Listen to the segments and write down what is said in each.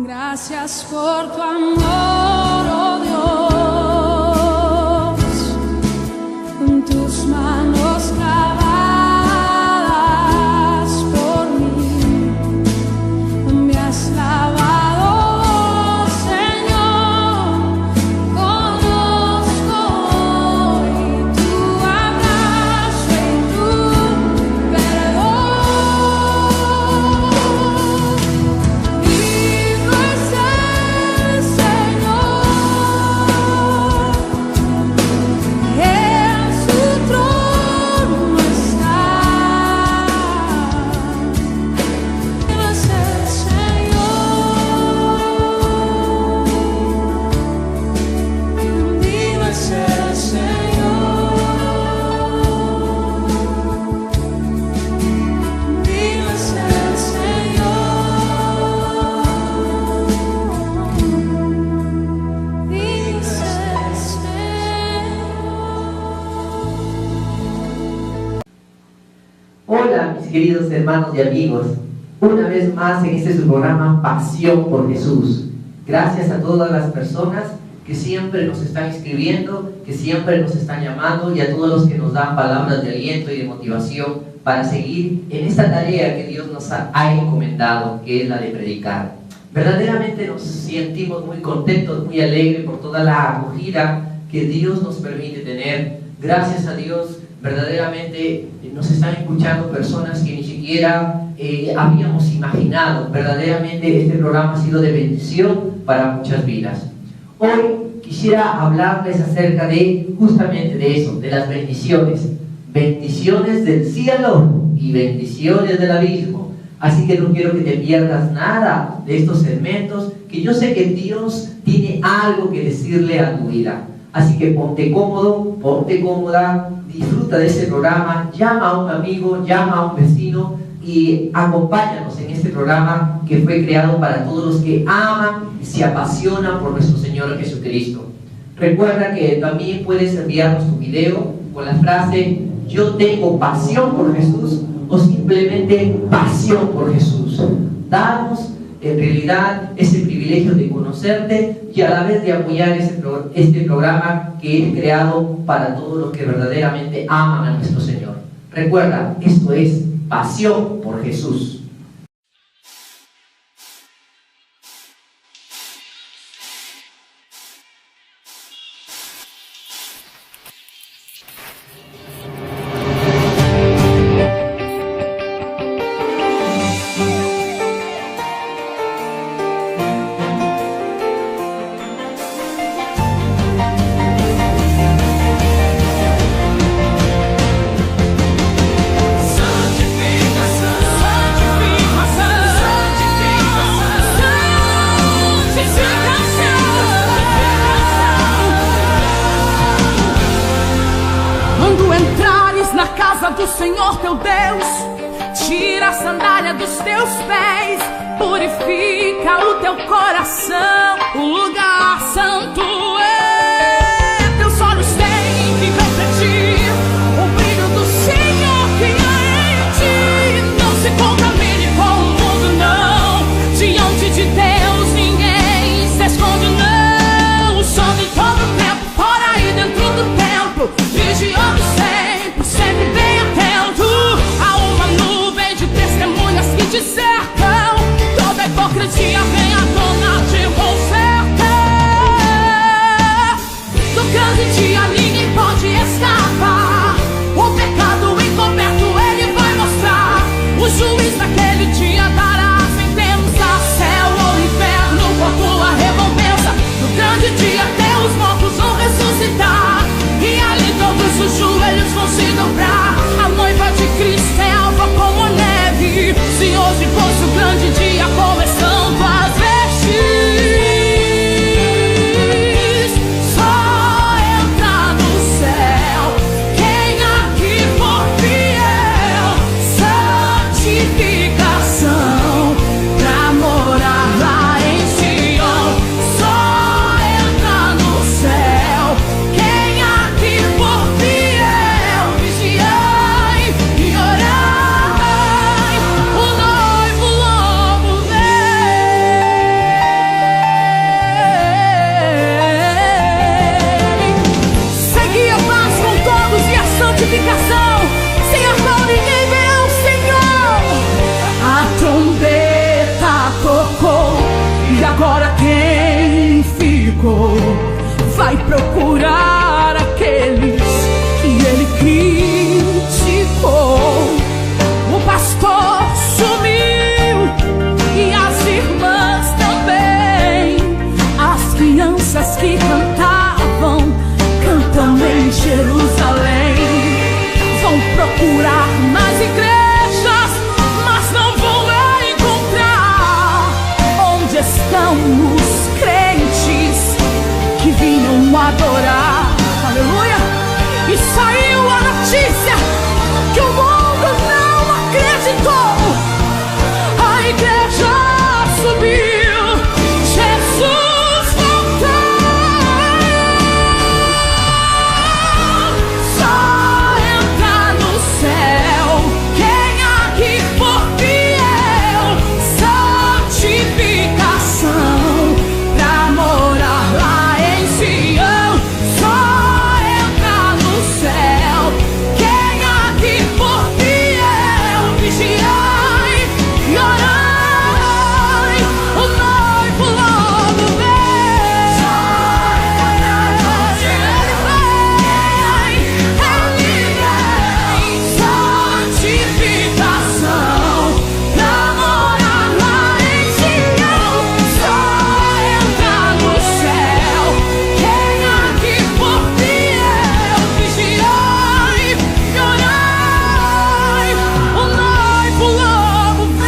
Gracias por tu amor, oh Dios, con tus manos clavadas por mí, me has lavado, Señor, conozco hoy tu abrazo y tu perdón. Vivo es el Señor, en su trono está. Vivo es el Señor, vivo es el Señor, vivo es el Señor, vivo es el Señor. Hola mis queridos hermanos y amigos, una vez más en este su programa Pasión por Jesús. Gracias a todas las personas que siempre nos están escribiendo, que siempre nos están llamando, y a todos los que nos dan palabras de aliento y de motivación para seguir en esta tarea que Dios nos ha encomendado, que es la de predicar. Verdaderamente nos sentimos muy contentos, muy alegres por toda la acogida que Dios nos permite tener. Gracias a Dios, verdaderamente nos están escuchando personas que ni siquiera habíamos imaginado. Verdaderamente este programa ha sido de bendición para muchas vidas. Hoy quisiera hablarles acerca de justamente de eso, de las bendiciones. Bendiciones del cielo y bendiciones del abismo. Así que no quiero que te pierdas nada de estos segmentos, que yo sé que Dios tiene algo que decirle a tu vida. Así que ponte cómodo, ponte cómoda, disfruta de este programa, llama a un amigo, llama a un vecino y acompáñanos en este programa que fue creado para todos los que aman y se apasionan por nuestro Señor Jesucristo. Recuerda que también puedes enviarnos tu video con la frase "Yo tengo pasión por Jesús" o simplemente "Pasión por Jesús". Danos en realidad ese privilegio de conocerte y a la vez de apoyar este programa que es creado para todos los que verdaderamente aman a nuestro Señor. Recuerda, esto es Pasión por Jesús. Quando entrares na casa do Senhor teu Deus, tira a sandália dos teus pés, purifica o teu coração, o lugar santo é. Teus olhos têm que refletir o brilho do Senhor que há em ti. Não se contamine com o mundo, não. Diante de Deus ninguém se esconde, não. O sol de todo tempo, fora e dentro do templo, vigiando sempre, sempre bem atento. Há uma nuvem de testemunhas que te cercam. Toda hipocrisia vem à tona de você. E agora quem ficou vai procurar aqueles que ele criticou. O pastor sumiu e as irmãs também. As crianças que cantam em Jerusalém. Vão procurar nas igrejas, mas não vão encontrar. Onde estão os crentes que vinham adorar? Aleluia! E saiu a notícia que o mundo não acreditou. A igreja subiu, Jesus voltou. Só entra no céu quem aqui for fiel. Santificação pra morar lá em Sião. Só entra no céu quem aqui for fiel. Vigiai e orai, o noivo logo vem. Ele vem. Santificação pra morar lá em Sião. Só entra no céu quem aqui for fiel. Vigiai e orai, o noivo logo vem.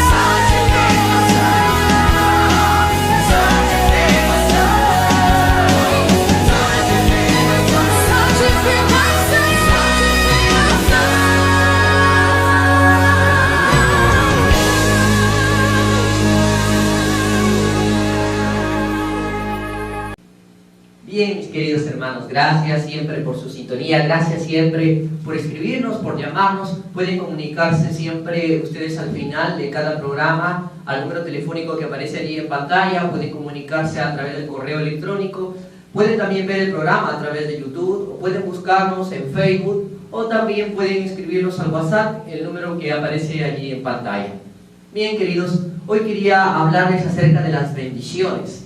Bien, mis queridos hermanos, gracias siempre por su sintonía, gracias siempre por escribirnos, por llamarnos. Pueden comunicarse siempre ustedes al final de cada programa al número telefónico que aparece allí en pantalla. Pueden comunicarse a través del correo electrónico, pueden también ver el programa a través de YouTube, o pueden buscarnos en Facebook, o también pueden escribirnos al WhatsApp, el número que aparece allí en pantalla. Bien, queridos, hoy quería hablarles acerca de las bendiciones.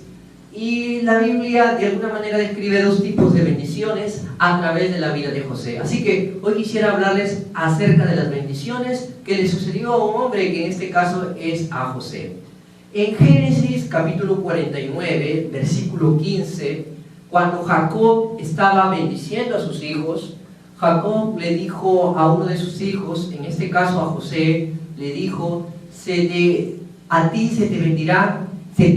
Y la Biblia de alguna manera describe dos tipos de bendiciones a través de la vida de José. Así que hoy quisiera hablarles acerca de las bendiciones que le sucedió a un hombre, que en este caso es a José. En Génesis capítulo 49, versículo 15, cuando Jacob estaba bendiciendo a sus hijos, Jacob le dijo a uno de sus hijos, en este caso a José, le dijo: a ti se te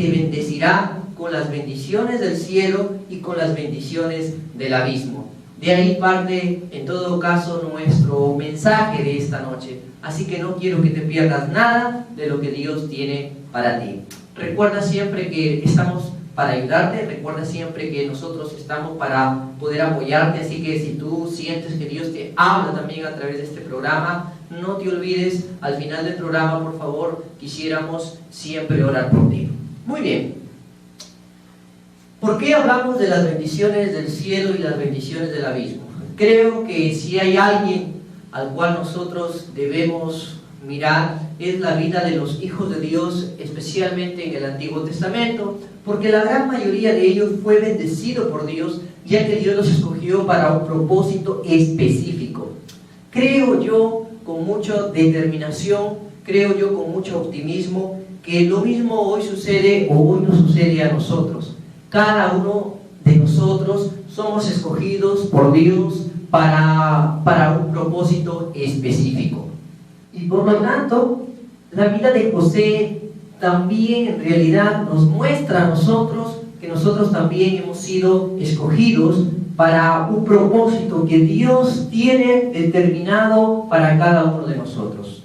bendecirá con las bendiciones del cielo y con las bendiciones del abismo. De ahí parte, en todo caso, nuestro mensaje de esta noche. Así que no quiero que te pierdas nada de lo que Dios tiene para ti. Recuerda siempre que estamos para ayudarte, recuerda siempre que nosotros estamos para poder apoyarte. Así que si tú sientes que Dios te habla también a través de este programa, no te olvides, al final del programa, por favor, quisiéramos siempre orar por ti. Muy bien. ¿Por qué hablamos de las bendiciones del cielo y las bendiciones del abismo? Creo que si hay alguien al cual nosotros debemos mirar, es la vida de los hijos de Dios, especialmente en el Antiguo Testamento, porque la gran mayoría de ellos fue bendecido por Dios, ya que Dios los escogió para un propósito específico. Creo yo con mucha determinación, creo yo con mucho optimismo, que lo mismo hoy sucede o hoy nos sucede a nosotros. Cada uno de nosotros somos escogidos por Dios para un propósito específico. Y por lo tanto, la vida de José también en realidad nos muestra a nosotros que nosotros también hemos sido escogidos para un propósito que Dios tiene determinado para cada uno de nosotros.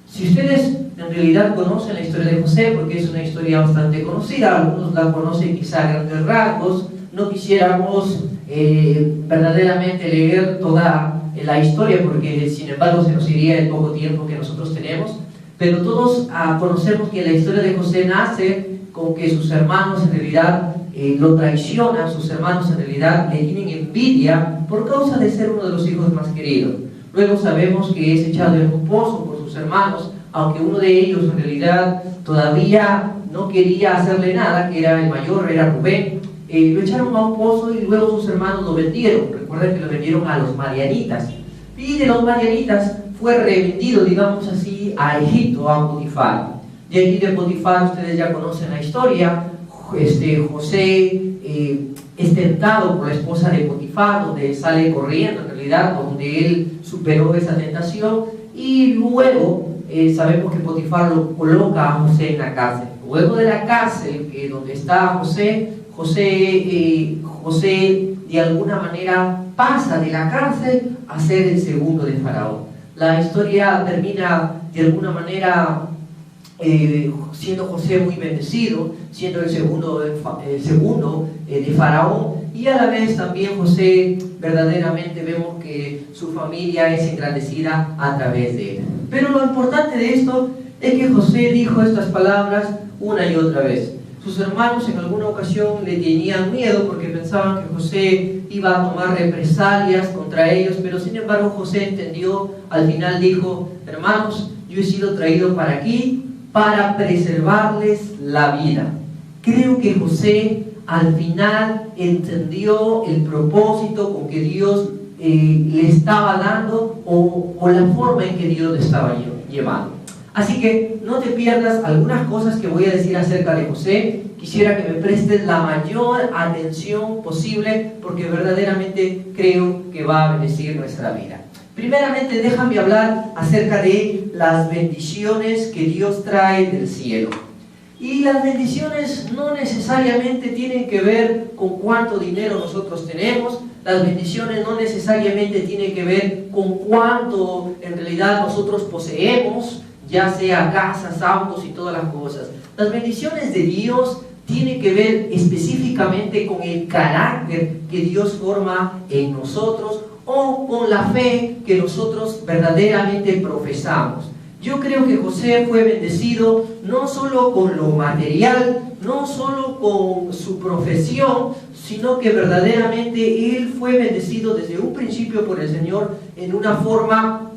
Si ustedes en realidad conocen la historia de José, porque es una historia bastante conocida, algunos la conocen quizá a grandes rasgos, no quisiéramos verdaderamente leer toda la historia, porque sin embargo se nos iría el poco tiempo que nosotros tenemos, pero todos conocemos que la historia de José nace con que sus hermanos en realidad lo traicionan, sus hermanos en realidad le tienen envidia por causa de ser uno de los hijos más queridos. Luego sabemos que es echado en un pozo por sus hermanos, aunque uno de ellos en realidad todavía no quería hacerle nada, que era el mayor, era Rubén, lo echaron a un pozo y luego sus hermanos lo vendieron. Recuerden que lo vendieron a los madianitas. Y de los madianitas fue revendido, digamos así, a Egipto, a Potifar. De allí de Potifar ustedes ya conocen la historia. José es tentado por la esposa de Potifar, donde sale corriendo en realidad, donde él superó esa tentación, y luego sabemos que Potifar lo coloca a José en la cárcel. Luego de la cárcel, donde está José de alguna manera pasa de la cárcel a ser el segundo de Faraón. La historia termina de alguna manera siendo José muy bendecido, siendo el segundo de Faraón, y a la vez también José verdaderamente vemos que su familia es engrandecida a través de él. Pero lo importante de esto es que José dijo estas palabras una y otra vez. Sus hermanos en alguna ocasión le tenían miedo porque pensaban que José iba a tomar represalias contra ellos, pero sin embargo José entendió, al final dijo: hermanos, yo he sido traído para aquí para preservarles la vida. Creo que José al final entendió el propósito con que Dios le estaba dando o la forma en que Dios le estaba llevando. Así que no te pierdas algunas cosas que voy a decir acerca de José. Quisiera que me prestes la mayor atención posible porque verdaderamente creo que va a bendecir nuestra vida. Primeramente, déjame hablar acerca de las bendiciones que Dios trae del cielo. Y las bendiciones no necesariamente tienen que ver con cuánto dinero nosotros tenemos. Las bendiciones no necesariamente tienen que ver con cuánto en realidad nosotros poseemos, ya sea casas, autos y todas las cosas. Las bendiciones de Dios tienen que ver específicamente con el carácter que Dios forma en nosotros o con la fe que nosotros verdaderamente profesamos. Yo creo que José fue bendecido no solo con lo material, no solo con su profesión, sino que verdaderamente él fue bendecido desde un principio por el Señor en una forma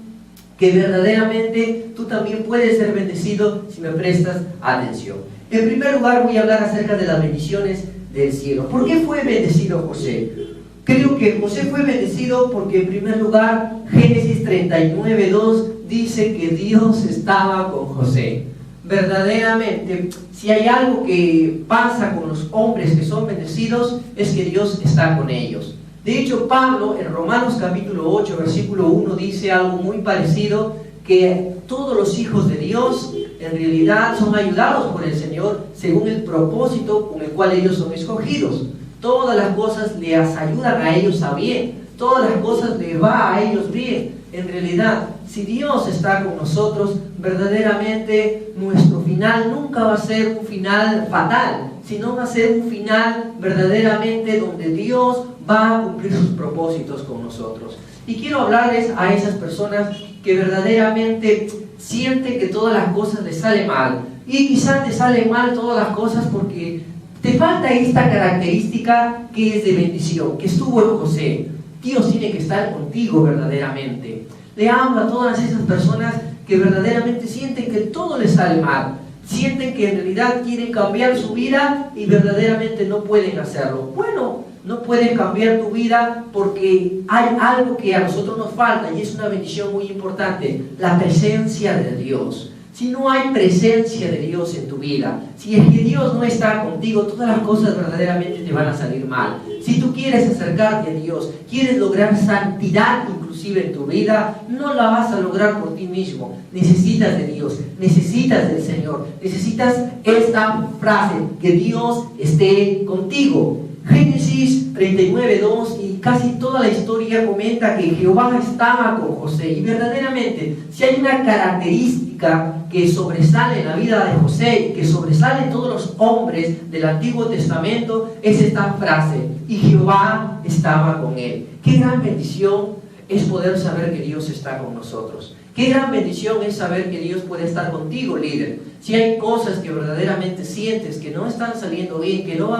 que verdaderamente tú también puedes ser bendecido si me prestas atención. En primer lugar voy a hablar acerca de las bendiciones del cielo. ¿Por qué fue bendecido José? Creo que José fue bendecido porque en primer lugar Génesis 39:2 dice que Dios estaba con José. Verdaderamente, si hay algo que pasa con los hombres que son bendecidos, es que Dios está con ellos. De hecho, Pablo en Romanos capítulo 8, versículo 1 dice algo muy parecido, que todos los hijos de Dios en realidad son ayudados por el Señor según el propósito con el cual ellos son escogidos. Todas las cosas les ayudan a ellos a bien, todas las cosas les va a ellos bien. En realidad, si Dios está con nosotros, verdaderamente nuestro final nunca va a ser un final fatal, sino va a ser un final verdaderamente donde Dios va a cumplir sus propósitos con nosotros. Y quiero hablarles a esas personas que verdaderamente sienten que todas las cosas les salen mal. Y quizás te salen mal todas las cosas porque te falta esta característica que es de bendición, que estuvo en José. Dios tiene que estar contigo verdaderamente. Le hablo a todas esas personas que verdaderamente sienten que todo les sale mal. Sienten que en realidad quieren cambiar su vida y verdaderamente no pueden hacerlo. Bueno, no pueden cambiar tu vida porque hay algo que a nosotros nos falta y es una bendición muy importante, la presencia de Dios. Si no hay presencia de Dios en tu vida, si es que Dios no está contigo, todas las cosas verdaderamente te van a salir mal. Si tú quieres acercarte a Dios, quieres lograr santidad inclusive en tu vida, no la vas a lograr por ti mismo. Necesitas de Dios, necesitas del Señor, necesitas esta frase, que Dios esté contigo. Génesis 39:2 y casi toda la historia comenta que Jehová estaba con José. Y verdaderamente, si hay una característica que sobresale en la vida de José, que sobresale en todos los hombres del Antiguo Testamento, es esta frase: y Jehová estaba con él. Qué gran bendición es poder saber que Dios está con nosotros. Qué gran bendición es saber que Dios puede estar contigo, líder. Si hay cosas que verdaderamente sientes que no están saliendo bien, que no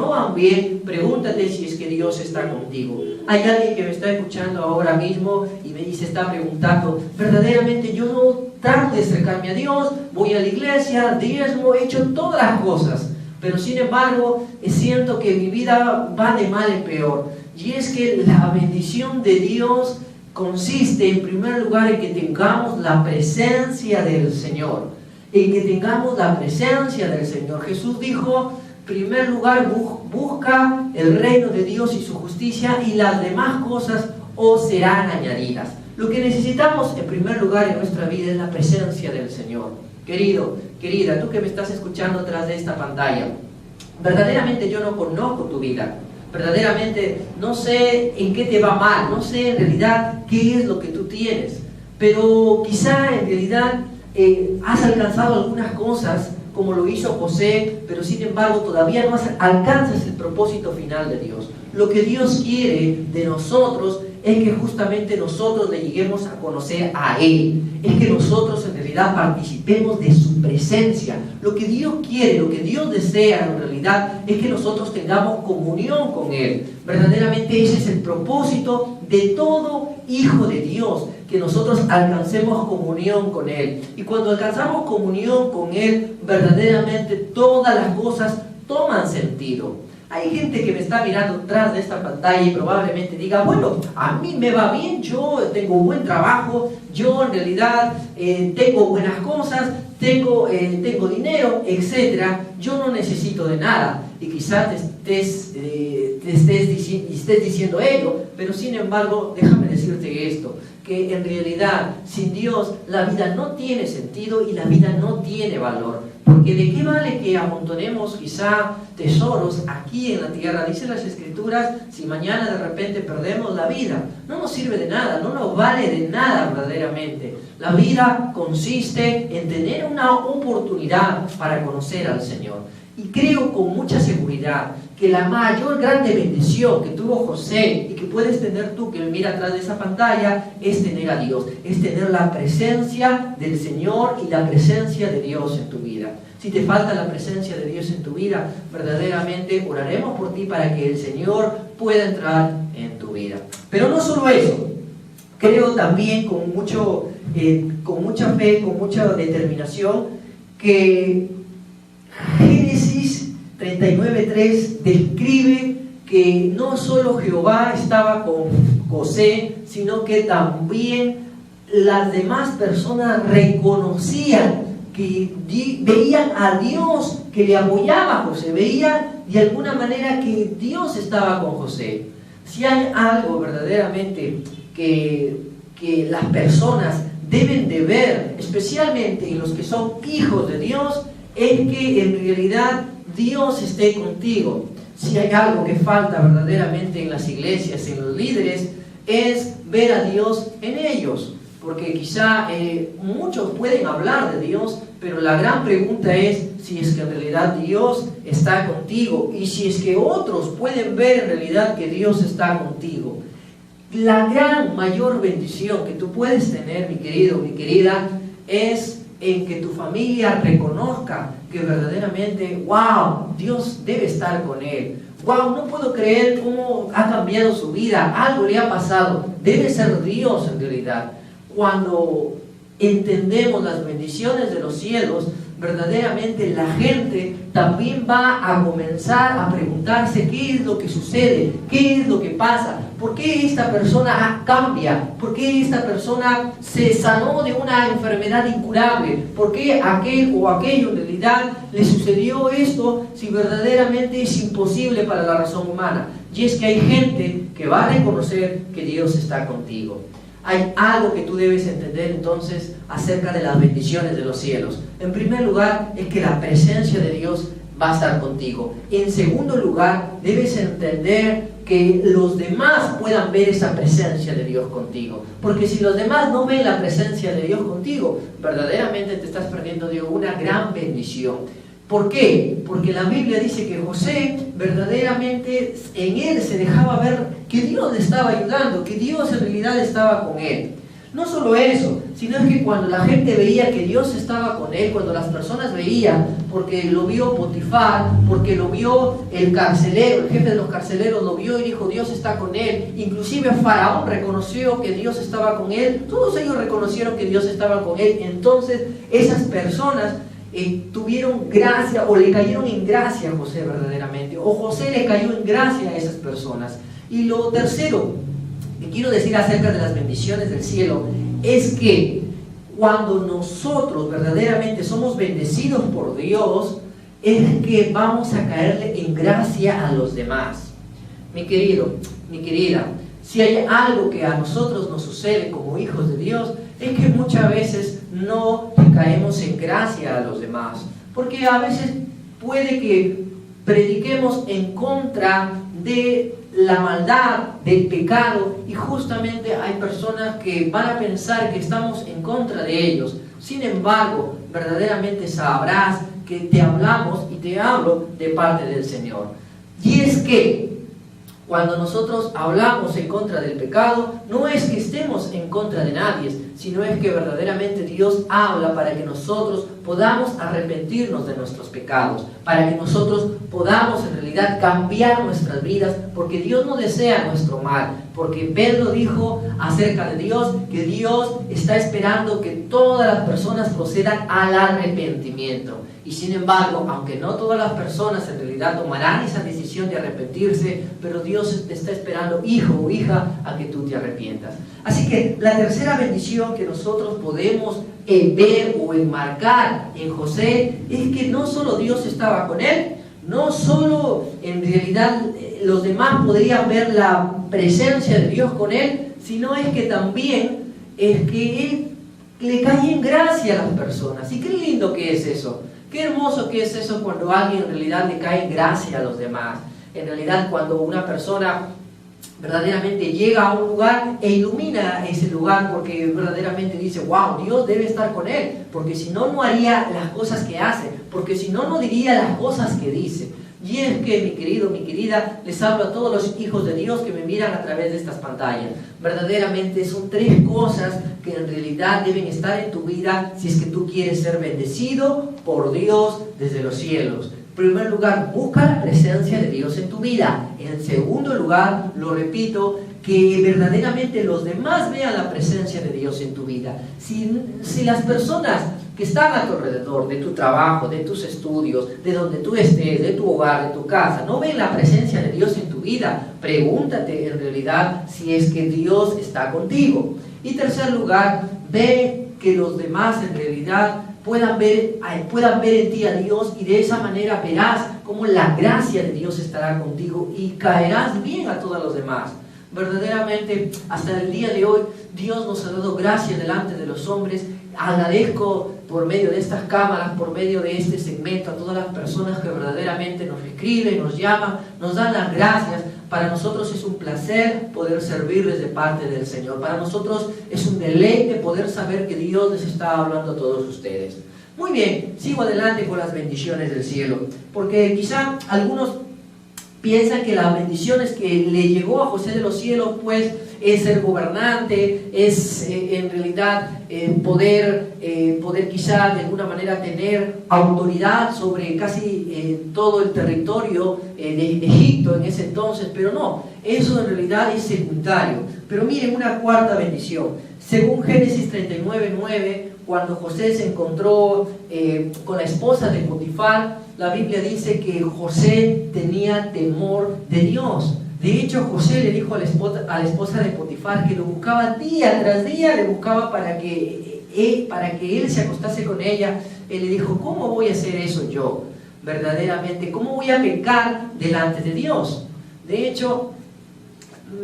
van bien, pregúntate si es que Dios está contigo. Hay alguien que me está escuchando ahora mismo y se está preguntando, verdaderamente yo no trato de acercarme a Dios, voy a la iglesia, diezmo, he hecho todas las cosas, pero sin embargo siento que mi vida va de mal en peor. Y es que la bendición de Dios consiste en primer lugar en que tengamos la presencia del Señor, en que tengamos la presencia del Señor. Jesús dijo, en primer lugar, busca el reino de Dios y su justicia, y las demás cosas os serán añadidas. Lo que necesitamos en primer lugar en nuestra vida es la presencia del Señor. Querido, querida, tú que me estás escuchando atrás de esta pantalla, verdaderamente yo no conozco tu vida. Verdaderamente no sé en qué te va mal, no sé en realidad qué es lo que tú tienes, pero quizá en realidad has alcanzado algunas cosas como lo hizo José, pero sin embargo todavía no alcanzas el propósito final de Dios. Lo que Dios quiere de nosotros es que justamente nosotros le lleguemos a conocer a Él, es que nosotros en realidad participemos de su presencia. Lo que Dios quiere, lo que Dios desea en realidad es que nosotros tengamos comunión con Él. Verdaderamente ese es el propósito de todo hijo de Dios, que nosotros alcancemos comunión con Él. Y cuando alcanzamos comunión con Él, verdaderamente todas las cosas toman sentido. Hay gente que me está mirando detrás de esta pantalla y probablemente diga, bueno, a mí me va bien, yo tengo un buen trabajo, yo en realidad tengo buenas cosas, tengo dinero, etc. Yo no necesito de nada. Y quizás te estés diciendo ello, pero sin embargo, déjame decirte esto, que en realidad sin Dios la vida no tiene sentido y la vida no tiene valor. Porque ¿de qué vale que amontonemos quizá tesoros aquí en la tierra? Dicen las Escrituras, si mañana de repente perdemos la vida, no nos sirve de nada, no nos vale de nada verdaderamente. La vida consiste en tener una oportunidad para conocer al Señor. Y creo con mucha seguridad que la mayor grande bendición que tuvo José y que puedes tener tú que me mira atrás de esa pantalla es tener a Dios, es tener la presencia del Señor y la presencia de Dios en tu vida. Si te falta la presencia de Dios en tu vida, verdaderamente oraremos por ti para que el Señor pueda entrar en tu vida. Pero no solo eso, creo también con mucha fe, con mucha determinación, que Génesis 39:3 describe que no solo Jehová estaba con José, sino que también las demás personas reconocían que veían a Dios que le apoyaba a José, veían de alguna manera que Dios estaba con José. Si hay algo verdaderamente que las personas deben de ver, especialmente en los que son hijos de Dios, es que en realidad Dios esté contigo. Si hay algo que falta verdaderamente en las iglesias, en los líderes, es ver a Dios en ellos. Porque quizá muchos pueden hablar de Dios, pero la gran pregunta es si es que en realidad Dios está contigo y si es que otros pueden ver en realidad que Dios está contigo. La gran mayor bendición que tú puedes tener, mi querido, mi querida, es en que tu familia reconozca que verdaderamente, wow, Dios debe estar con él. Wow, no puedo creer cómo ha cambiado su vida, algo le ha pasado. Debe ser Dios en realidad. Cuando entendemos las bendiciones de los cielos, verdaderamente la gente también va a comenzar a preguntarse qué es lo que sucede, qué es lo que pasa, por qué esta persona cambia, por qué esta persona se sanó de una enfermedad incurable, por qué aquel o aquello en realidad le sucedió esto si verdaderamente es imposible para la razón humana. Y es que hay gente que va a reconocer que Dios está contigo. Hay algo que tú debes entender entonces acerca de las bendiciones de los cielos. En primer lugar, es que la presencia de Dios va a estar contigo. En segundo lugar, debes entender que los demás puedan ver esa presencia de Dios contigo. Porque si los demás no ven la presencia de Dios contigo, verdaderamente te estás perdiendo de una gran bendición. ¿Por qué? Porque la Biblia dice que José verdaderamente en él se dejaba ver que Dios le estaba ayudando, que Dios en realidad estaba con él. No solo eso, sino es que cuando la gente veía que Dios estaba con él, cuando las personas veían, porque lo vio Potifar, porque lo vio el carcelero, el jefe de los carceleros lo vio y dijo, Dios está con él. Inclusive Faraón reconoció que Dios estaba con él. Todos ellos reconocieron que Dios estaba con él. Entonces esas personas tuvieron gracia o le cayeron en gracia a José verdaderamente, o José le cayó en gracia a esas personas. Y lo tercero que quiero decir acerca de las bendiciones del cielo es que cuando nosotros verdaderamente somos bendecidos por Dios, es que vamos a caerle en gracia a los demás. Mi querido, mi querida, si hay algo que a nosotros nos sucede como hijos de Dios, es que muchas veces no caemos en gracia a los demás, porque a veces puede que prediquemos en contra de la maldad, del pecado, y justamente hay personas que van a pensar que estamos en contra de ellos. Sin embargo, verdaderamente sabrás que te hablamos y te hablo de parte del Señor. Y es que cuando nosotros hablamos en contra del pecado, no es que estemos en contra de nadie, sino es que verdaderamente Dios habla para que nosotros podamos arrepentirnos de nuestros pecados, para que nosotros podamos en realidad cambiar nuestras vidas, porque Dios no desea nuestro mal, porque Pedro dijo acerca de Dios que Dios está esperando que todas las personas procedan al arrepentimiento. Y sin embargo, aunque no todas las personas en realidad tomarán esa decisión de arrepentirse, pero Dios te está esperando, hijo o hija, a que tú te arrepientas. Así que la tercera bendición que nosotros podemos ver o enmarcar en José es que no solo Dios estaba con él, no solo en realidad los demás podrían ver la presencia de Dios con él, sino es que también es que él le cae en gracia a las personas. Y qué lindo que es eso. Qué hermoso que es eso cuando alguien en realidad le cae en gracia a los demás. En realidad cuando una persona verdaderamente llega a un lugar e ilumina ese lugar porque verdaderamente dice, wow, Dios debe estar con él, porque si no, no haría las cosas que hace, porque si no, no diría las cosas que dice. Y es que, mi querido, mi querida, les hablo a todos los hijos de Dios que me miran a través de estas pantallas. Verdaderamente son tres cosas que en realidad deben estar en tu vida si es que tú quieres ser bendecido por Dios desde los cielos. En primer lugar, busca la presencia de Dios en tu vida. En segundo lugar, lo repito, que verdaderamente los demás vean la presencia de Dios en tu vida. Si las personas que están a tu alrededor, de tu trabajo, de tus estudios, de donde tú estés, de tu hogar, de tu casa, no ven la presencia de Dios en tu vida, pregúntate en realidad si es que Dios está contigo. Y tercer lugar, ve que los demás en realidad puedan ver en ti a Dios, y de esa manera verás cómo la gracia de Dios estará contigo y caerás bien a todos los demás. Verdaderamente, hasta el día de hoy, Dios nos ha dado gracia delante de los hombres. Agradezco por medio de estas cámaras, por medio de este segmento, a todas las personas que verdaderamente nos escriben, nos llaman, nos dan las gracias. Para nosotros es un placer poder servirles de parte del Señor. Para nosotros es un deleite poder saber que Dios les está hablando a todos ustedes. Muy bien, sigo adelante con las bendiciones del cielo, porque quizá algunos piensan que las bendiciones que le llegó a José de los cielos, pues, es ser gobernante, es en realidad poder quizá de alguna manera tener autoridad sobre casi todo el territorio de Egipto en ese entonces, pero no, eso en realidad es secundario. Pero miren una cuarta bendición. Según Génesis 39:9, cuando José se encontró con la esposa de Potifar, la Biblia dice que José tenía temor de Dios. De hecho, José le dijo a la esposa de Potifar que lo buscaba día tras día, le buscaba para que él se acostase con ella. Él le dijo, ¿cómo voy a hacer eso yo? Verdaderamente, ¿cómo voy a pecar delante de Dios? De hecho,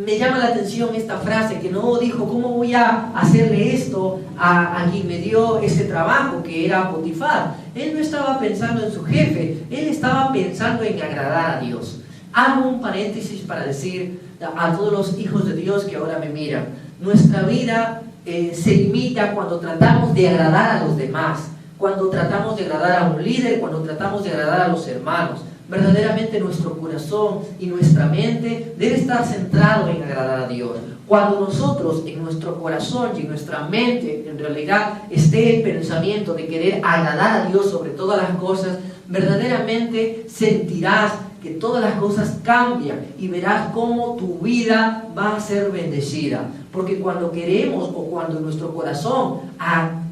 me llama la atención esta frase, que no dijo, ¿cómo voy a hacerle esto a quien me dio ese trabajo, que era Potifar? Él no estaba pensando en su jefe, él estaba pensando en agradar a Dios. Hago un paréntesis para decir a todos los hijos de Dios que ahora me miran, nuestra vida se limita cuando tratamos de agradar a los demás. cuando tratamos de agradar a un líder, cuando tratamos de agradar a los hermanos. Verdaderamente nuestro corazón y nuestra mente debe estar centrado en agradar a Dios. Cuando nosotros en nuestro corazón y en nuestra mente en realidad esté el pensamiento de querer agradar a Dios sobre todas las cosas, verdaderamente sentirás que todas las cosas cambian y verás cómo tu vida va a ser bendecida. Porque cuando queremos o cuando en nuestro corazón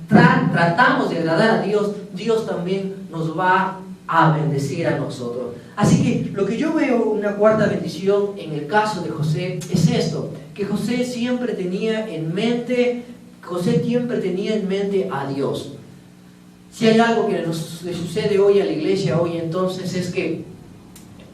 tratamos de agradar a Dios, Dios también nos va a bendecir a nosotros. Así que lo que yo veo una cuarta bendición en el caso de José es esto, que José siempre tenía en mente a Dios. Si hay algo que nos sucede hoy a la iglesia hoy entonces es que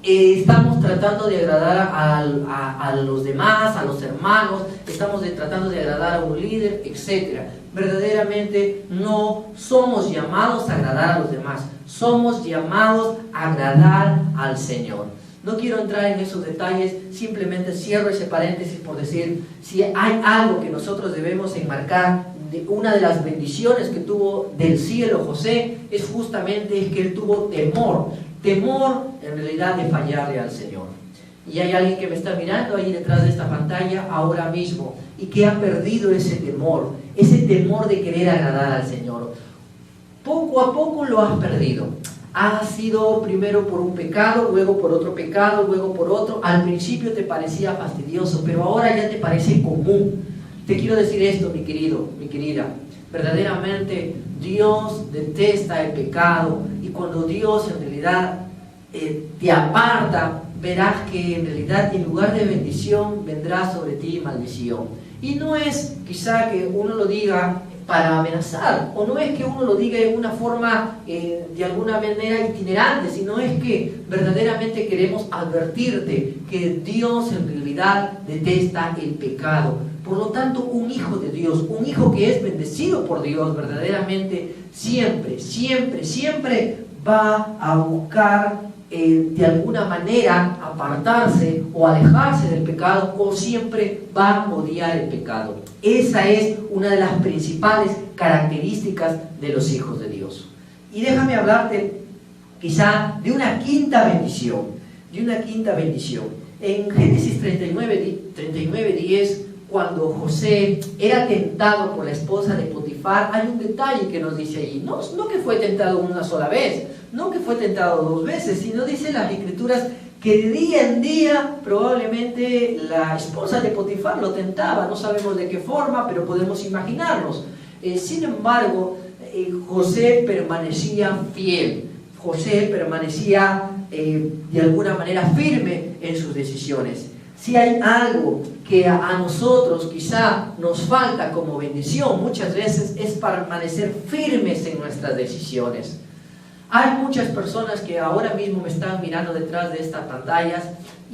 estamos tratando de agradar a los demás, a los hermanos, estamos tratando de agradar a un líder, etc. Verdaderamente no somos llamados a agradar a los demás, somos llamados a agradar al Señor. No quiero entrar en esos detalles, simplemente cierro ese paréntesis por decir, si hay algo que nosotros debemos enmarcar, una de las bendiciones que tuvo del cielo José, es justamente que él tuvo temor en realidad de fallarle al Señor. Y hay alguien que me está mirando ahí detrás de esta pantalla ahora mismo y que ha perdido ese temor de querer agradar al Señor. Poco a poco lo has perdido. Ha sido primero por un pecado, luego por otro pecado, luego por otro. Al principio te parecía fastidioso, pero ahora ya te parece común. Te quiero decir esto, mi querido, mi querida. Verdaderamente Dios detesta el pecado, y cuando Dios en realidad te aparta, verás que en realidad en lugar de bendición vendrá sobre ti maldición. Y no es quizá que uno lo diga para amenazar, o no es que uno lo diga de una forma de alguna manera itinerante, sino es que verdaderamente queremos advertirte que Dios en realidad detesta el pecado. Por lo tanto, un hijo de Dios, un hijo que es bendecido por Dios, verdaderamente siempre va a buscar de alguna manera apartarse o alejarse del pecado, o siempre va a odiar el pecado. Esa es una de las principales características de los hijos de Dios. Y déjame hablarte quizá de una quinta bendición. En Génesis 39:10, cuando José era tentado por la esposa de Potifar, hay un detalle que nos dice allí. No que fue tentado una sola vez, no que fue tentado 2 veces, sino dice las Escrituras que de día en día probablemente la esposa de Potifar lo tentaba. No sabemos de qué forma, pero podemos imaginarnos. Sin embargo, José permanecía fiel. José permanecía de alguna manera firme en sus decisiones. Si hay algo que a nosotros quizá nos falta como bendición muchas veces, es permanecer firmes en nuestras decisiones. Hay muchas personas que ahora mismo me están mirando detrás de estas pantallas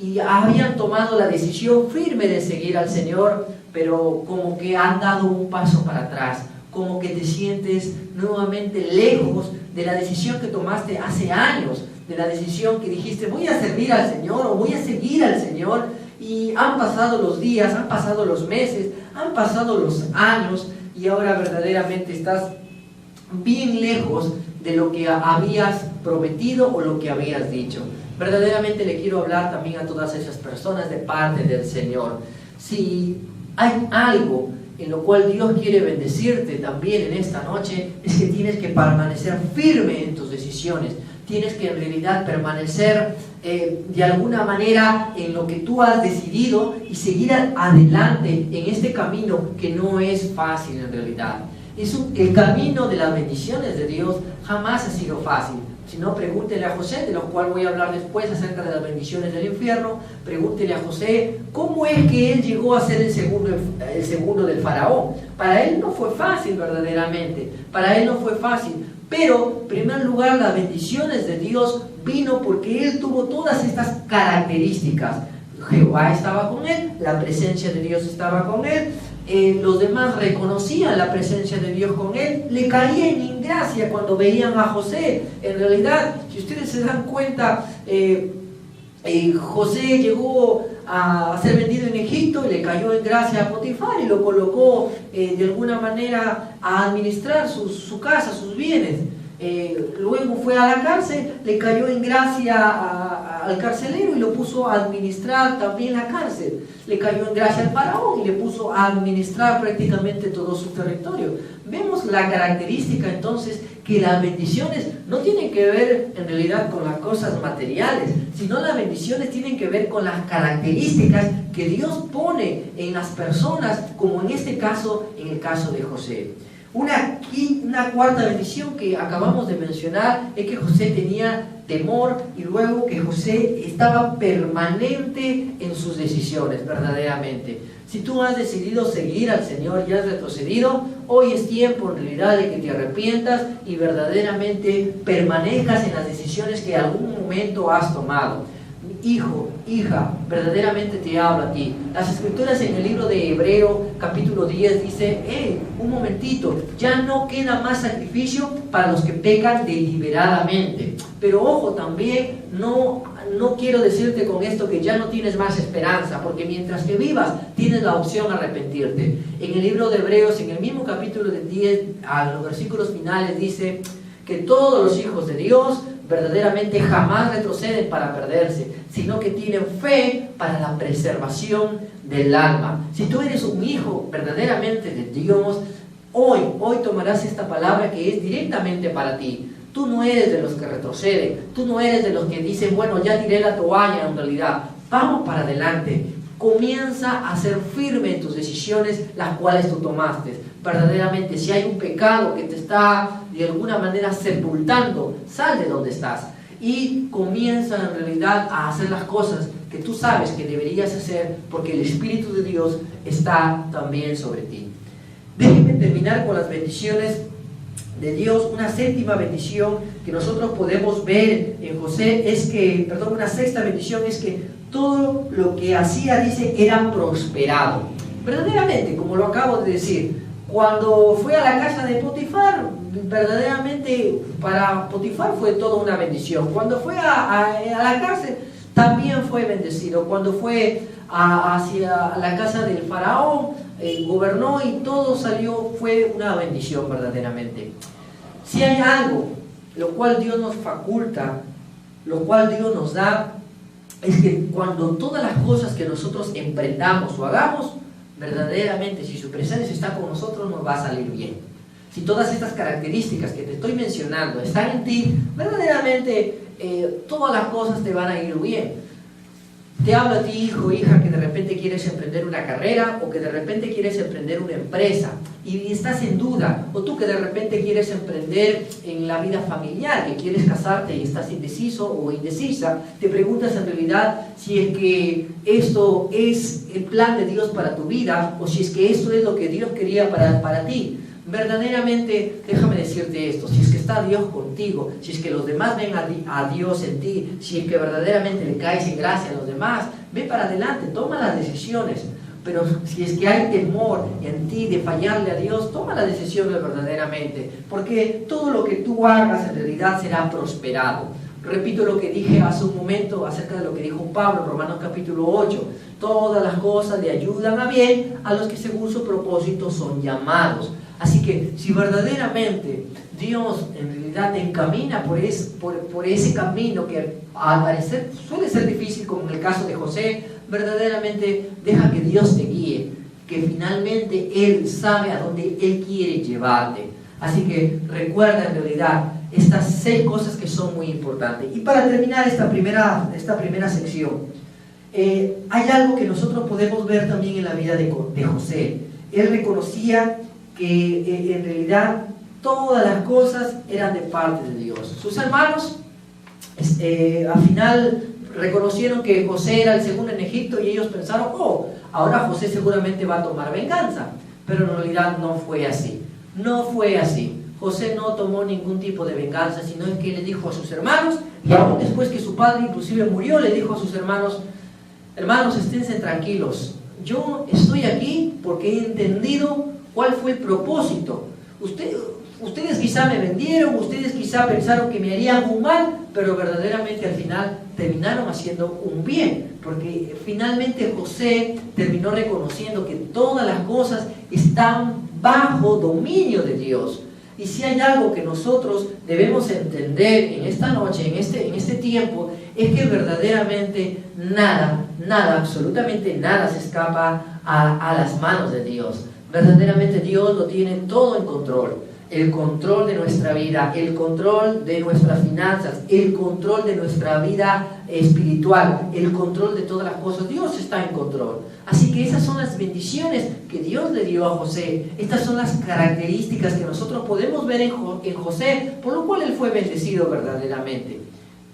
y habían tomado la decisión firme de seguir al Señor, pero como que han dado un paso para atrás, como que te sientes nuevamente lejos de la decisión que tomaste hace años, de la decisión que dijiste voy a servir al Señor o voy a seguir al Señor, y han pasado los días, han pasado los meses, han pasado los años, y ahora verdaderamente estás bien lejos de lo que habías prometido o lo que habías dicho. Verdaderamente le quiero hablar también a todas esas personas de parte del Señor. Si hay algo en lo cual Dios quiere bendecirte también en esta noche, es que tienes que permanecer firme en tus decisiones. Tienes que en realidad permanecer de alguna manera en lo que tú has decidido y seguir adelante en este camino que no es fácil en realidad. El camino de las bendiciones de Dios jamás ha sido fácil. Si no, pregúntele a José, de lo cual voy a hablar después acerca de las bendiciones del infierno. Pregúntele a José cómo es que él llegó a ser el segundo del faraón. Para él no fue fácil verdaderamente, para él no fue fácil. Pero, en primer lugar, las bendiciones de Dios vino porque él tuvo todas estas características. Jehová estaba con él, la presencia de Dios estaba con él, los demás reconocían la presencia de Dios con él, le caía en ingracia cuando veían a José. En realidad, si ustedes se dan cuenta, José llegó a ser vendido en Egipto y le cayó en gracia a Potifar y lo colocó de alguna manera a administrar su casa, sus bienes. Luego fue a la cárcel, le cayó en gracia al carcelero y lo puso a administrar también la cárcel. Le cayó en gracia al faraón y le puso a administrar prácticamente todo su territorio. Vemos la característica entonces que las bendiciones no tienen que ver en realidad con las cosas materiales, sino las bendiciones tienen que ver con las características que Dios pone en las personas, como en este caso, en el caso de José. Una cuarta bendición que acabamos de mencionar es que José tenía temor y luego que José estaba permanente en sus decisiones, verdaderamente. Si tú has decidido seguir al Señor y has retrocedido, hoy es tiempo en realidad de que te arrepientas y verdaderamente permanezcas en las decisiones que en algún momento has tomado. Hijo, hija, verdaderamente te hablo a ti. Las escrituras en el libro de Hebreo capítulo 10 dice, un momentito, ya no queda más sacrificio para los que pecan deliberadamente. Pero ojo, también no quiero decirte con esto que ya no tienes más esperanza, porque mientras que vivas tienes la opción a arrepentirte. En el libro de Hebreos, en el mismo capítulo de 10, a los versículos finales dice que todos los hijos de Dios verdaderamente jamás retroceden para perderse, sino que tienen fe para la preservación del alma. Si tú eres un hijo verdaderamente de Dios, hoy tomarás esta palabra que es directamente para ti. Tú no eres de los que retroceden, tú no eres de los que dicen, bueno, ya tiré la toalla en realidad. Vamos para adelante. Comienza a ser firme en tus decisiones, las cuales tú tomaste. Verdaderamente, si hay un pecado que te está de alguna manera sepultando, sal de donde estás y comienza en realidad a hacer las cosas que tú sabes que deberías hacer, porque el Espíritu de Dios está también sobre ti. Déjenme terminar con las bendiciones de Dios. Una séptima bendición que nosotros podemos ver en José es que, una sexta bendición es que todo lo que hacía, dice, era prosperado. Verdaderamente, como lo acabo de decir, cuando fue a la casa de Potifar, verdaderamente para Potifar fue toda una bendición. Cuando fue a la cárcel, también fue bendecido. Cuando fue hacia la casa del faraón, gobernó y todo salió, fue una bendición verdaderamente. Si hay algo, lo cual Dios nos faculta, lo cual Dios nos da, es que cuando todas las cosas que nosotros emprendamos o hagamos, verdaderamente, si su presencia está con nosotros, nos va a salir bien. Si todas estas características que te estoy mencionando están en ti, verdaderamente todas las cosas te van a ir bien. Te hablo a ti, hijo, hija, que de repente quieres emprender una carrera o que de repente quieres emprender una empresa y estás en duda, o tú que de repente quieres emprender en la vida familiar, que quieres casarte y estás indeciso o indecisa, te preguntas en realidad si es que esto es el plan de Dios para tu vida o si es que esto es lo que Dios quería para ti. Verdaderamente, déjame decirte esto, si es que está Dios contigo, si es que los demás ven a Dios en ti, si es que verdaderamente le caes en gracia a los demás, ve para adelante, toma las decisiones. Pero si es que hay temor en ti de fallarle a Dios, toma las decisiones verdaderamente, porque todo lo que tú hagas en realidad será prosperado. Repito lo que dije hace un momento acerca de lo que dijo Pablo en Romanos capítulo 8. Todas las cosas le ayudan a bien a los que según su propósito son llamados. Así que si verdaderamente Dios en realidad te encamina por ese camino que al parecer suele ser difícil, como en el caso de José, verdaderamente deja que Dios te guíe, que finalmente Él sabe a dónde Él quiere llevarte. Así que recuerda en realidad estas 6 cosas que son muy importantes. Y para terminar esta primera sección, hay algo que nosotros podemos ver también en la vida de José. Él reconocía que en realidad todas las cosas eran de parte de Dios. Sus hermanos al final reconocieron que José era el segundo en Egipto y ellos pensaron, ahora José seguramente va a tomar venganza. Pero en realidad no fue así. No fue así. José no tomó ningún tipo de venganza, sino que le dijo a sus hermanos, y aún después que su padre inclusive murió, le dijo a sus hermanos, esténse tranquilos. Yo estoy aquí porque he entendido cuál fue el propósito. Ustedes quizá me vendieron, ustedes quizá pensaron que me harían un mal, pero verdaderamente al final terminaron haciendo un bien, porque finalmente José terminó reconociendo que todas las cosas están bajo dominio de Dios. Y si hay algo que nosotros debemos entender en esta noche, en este tiempo, es que verdaderamente nada, absolutamente nada se escapa a las manos de Dios. Verdaderamente Dios lo tiene todo en control. El control de nuestra vida, el control de nuestras finanzas, el control de nuestra vida espiritual, el control de todas las cosas. Dios está en control. Así que esas son las bendiciones que Dios le dio a José. Estas son las características que nosotros podemos ver en José, por lo cual él fue bendecido verdaderamente.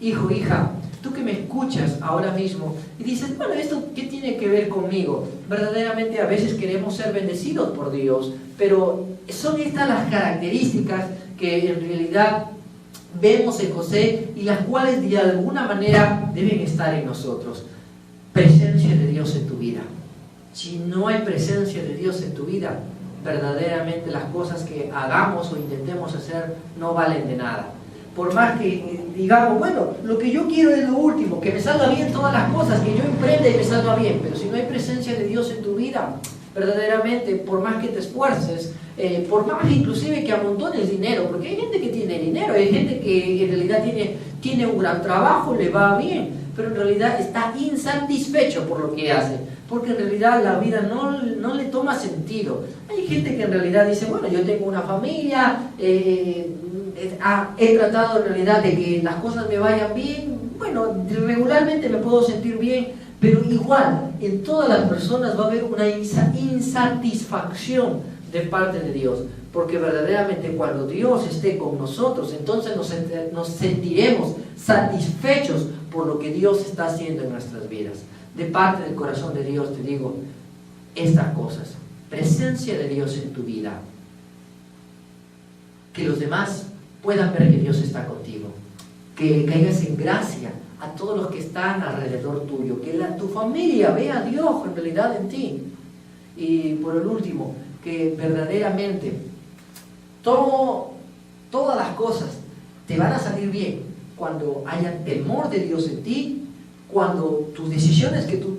Hijo, hija, tú que me escuchas ahora mismo y dices, bueno, ¿esto qué tiene que ver conmigo? Verdaderamente a veces queremos ser bendecidos por Dios, pero son estas las características que en realidad vemos en José y las cuales de alguna manera deben estar en nosotros. Presencia de Dios en tu vida. Si no hay presencia de Dios en tu vida, verdaderamente las cosas que hagamos o intentemos hacer no valen de nada. Por más que digamos, bueno, lo que yo quiero es lo último, que me salga bien todas las cosas, que yo emprenda y me salga bien, pero si no hay presencia de Dios en tu vida, verdaderamente, por más que te esfuerces, por más inclusive que amontones dinero, porque hay gente que tiene dinero, hay gente que en realidad tiene un gran trabajo, le va bien, pero en realidad está insatisfecho por lo que hace, porque en realidad la vida no le toma sentido. Hay gente que en realidad dice, bueno, yo tengo una familia, he tratado en realidad de que las cosas me vayan bien, bueno, regularmente me puedo sentir bien, pero igual en todas las personas va a haber una insatisfacción de parte de Dios, porque verdaderamente cuando Dios esté con nosotros, entonces nos sentiremos satisfechos por lo que Dios está haciendo en nuestras vidas. De parte del corazón de Dios te digo estas cosas: presencia de Dios en tu vida, que los demás puedan ver que Dios está contigo, que caigas en gracia a todos los que están alrededor tuyo, que tu familia vea a Dios en realidad en ti. Y por el último, que verdaderamente todas las cosas te van a salir bien cuando haya temor de Dios en ti, cuando tus decisiones que tú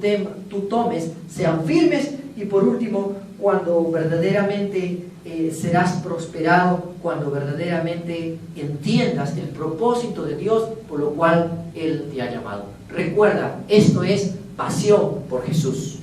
tomes sean firmes, y por último, cuando verdaderamente serás prosperado, cuando verdaderamente entiendas el propósito de Dios por lo cual Él te ha llamado. Recuerda, esto es pasión por Jesús.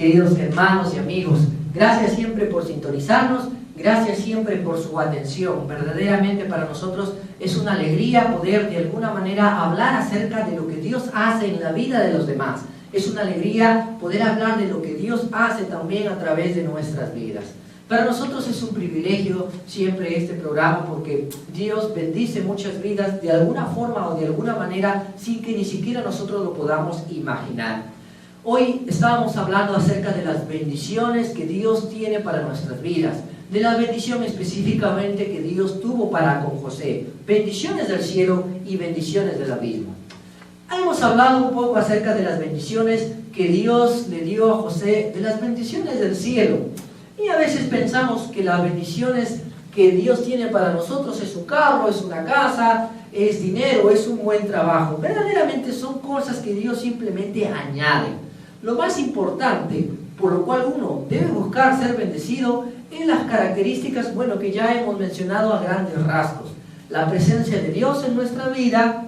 queridos hermanos y amigos. Gracias siempre por sintonizarnos, gracias siempre por su atención. Verdaderamente para nosotros es una alegría poder de alguna manera hablar acerca de lo que Dios hace en la vida de los demás. Es una alegría poder hablar de lo que Dios hace también a través de nuestras vidas. Para nosotros es un privilegio siempre este programa porque Dios bendice muchas vidas de alguna forma o de alguna manera sin que ni siquiera nosotros lo podamos imaginar. Hoy estábamos hablando acerca de las bendiciones que Dios tiene para nuestras vidas, de la bendición específicamente que Dios tuvo para con José, bendiciones del cielo y bendiciones del abismo. Hemos hablado un poco acerca de las bendiciones que Dios le dio a José, de las bendiciones del cielo. Y a veces pensamos que las bendiciones que Dios tiene para nosotros es un carro, es una casa, es dinero, es un buen trabajo. Verdaderamente son cosas que Dios simplemente añade. Lo más importante, por lo cual uno debe buscar ser bendecido, es las características, que ya hemos mencionado a grandes rasgos. La presencia de Dios en nuestra vida,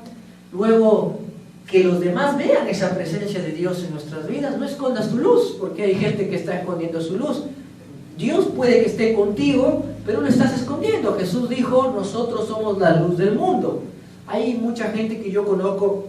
luego que los demás vean esa presencia de Dios en nuestras vidas. No escondas tu luz, porque hay gente que está escondiendo su luz. Dios puede que esté contigo, pero lo estás escondiendo. Jesús dijo, nosotros somos la luz del mundo. Hay mucha gente que yo conozco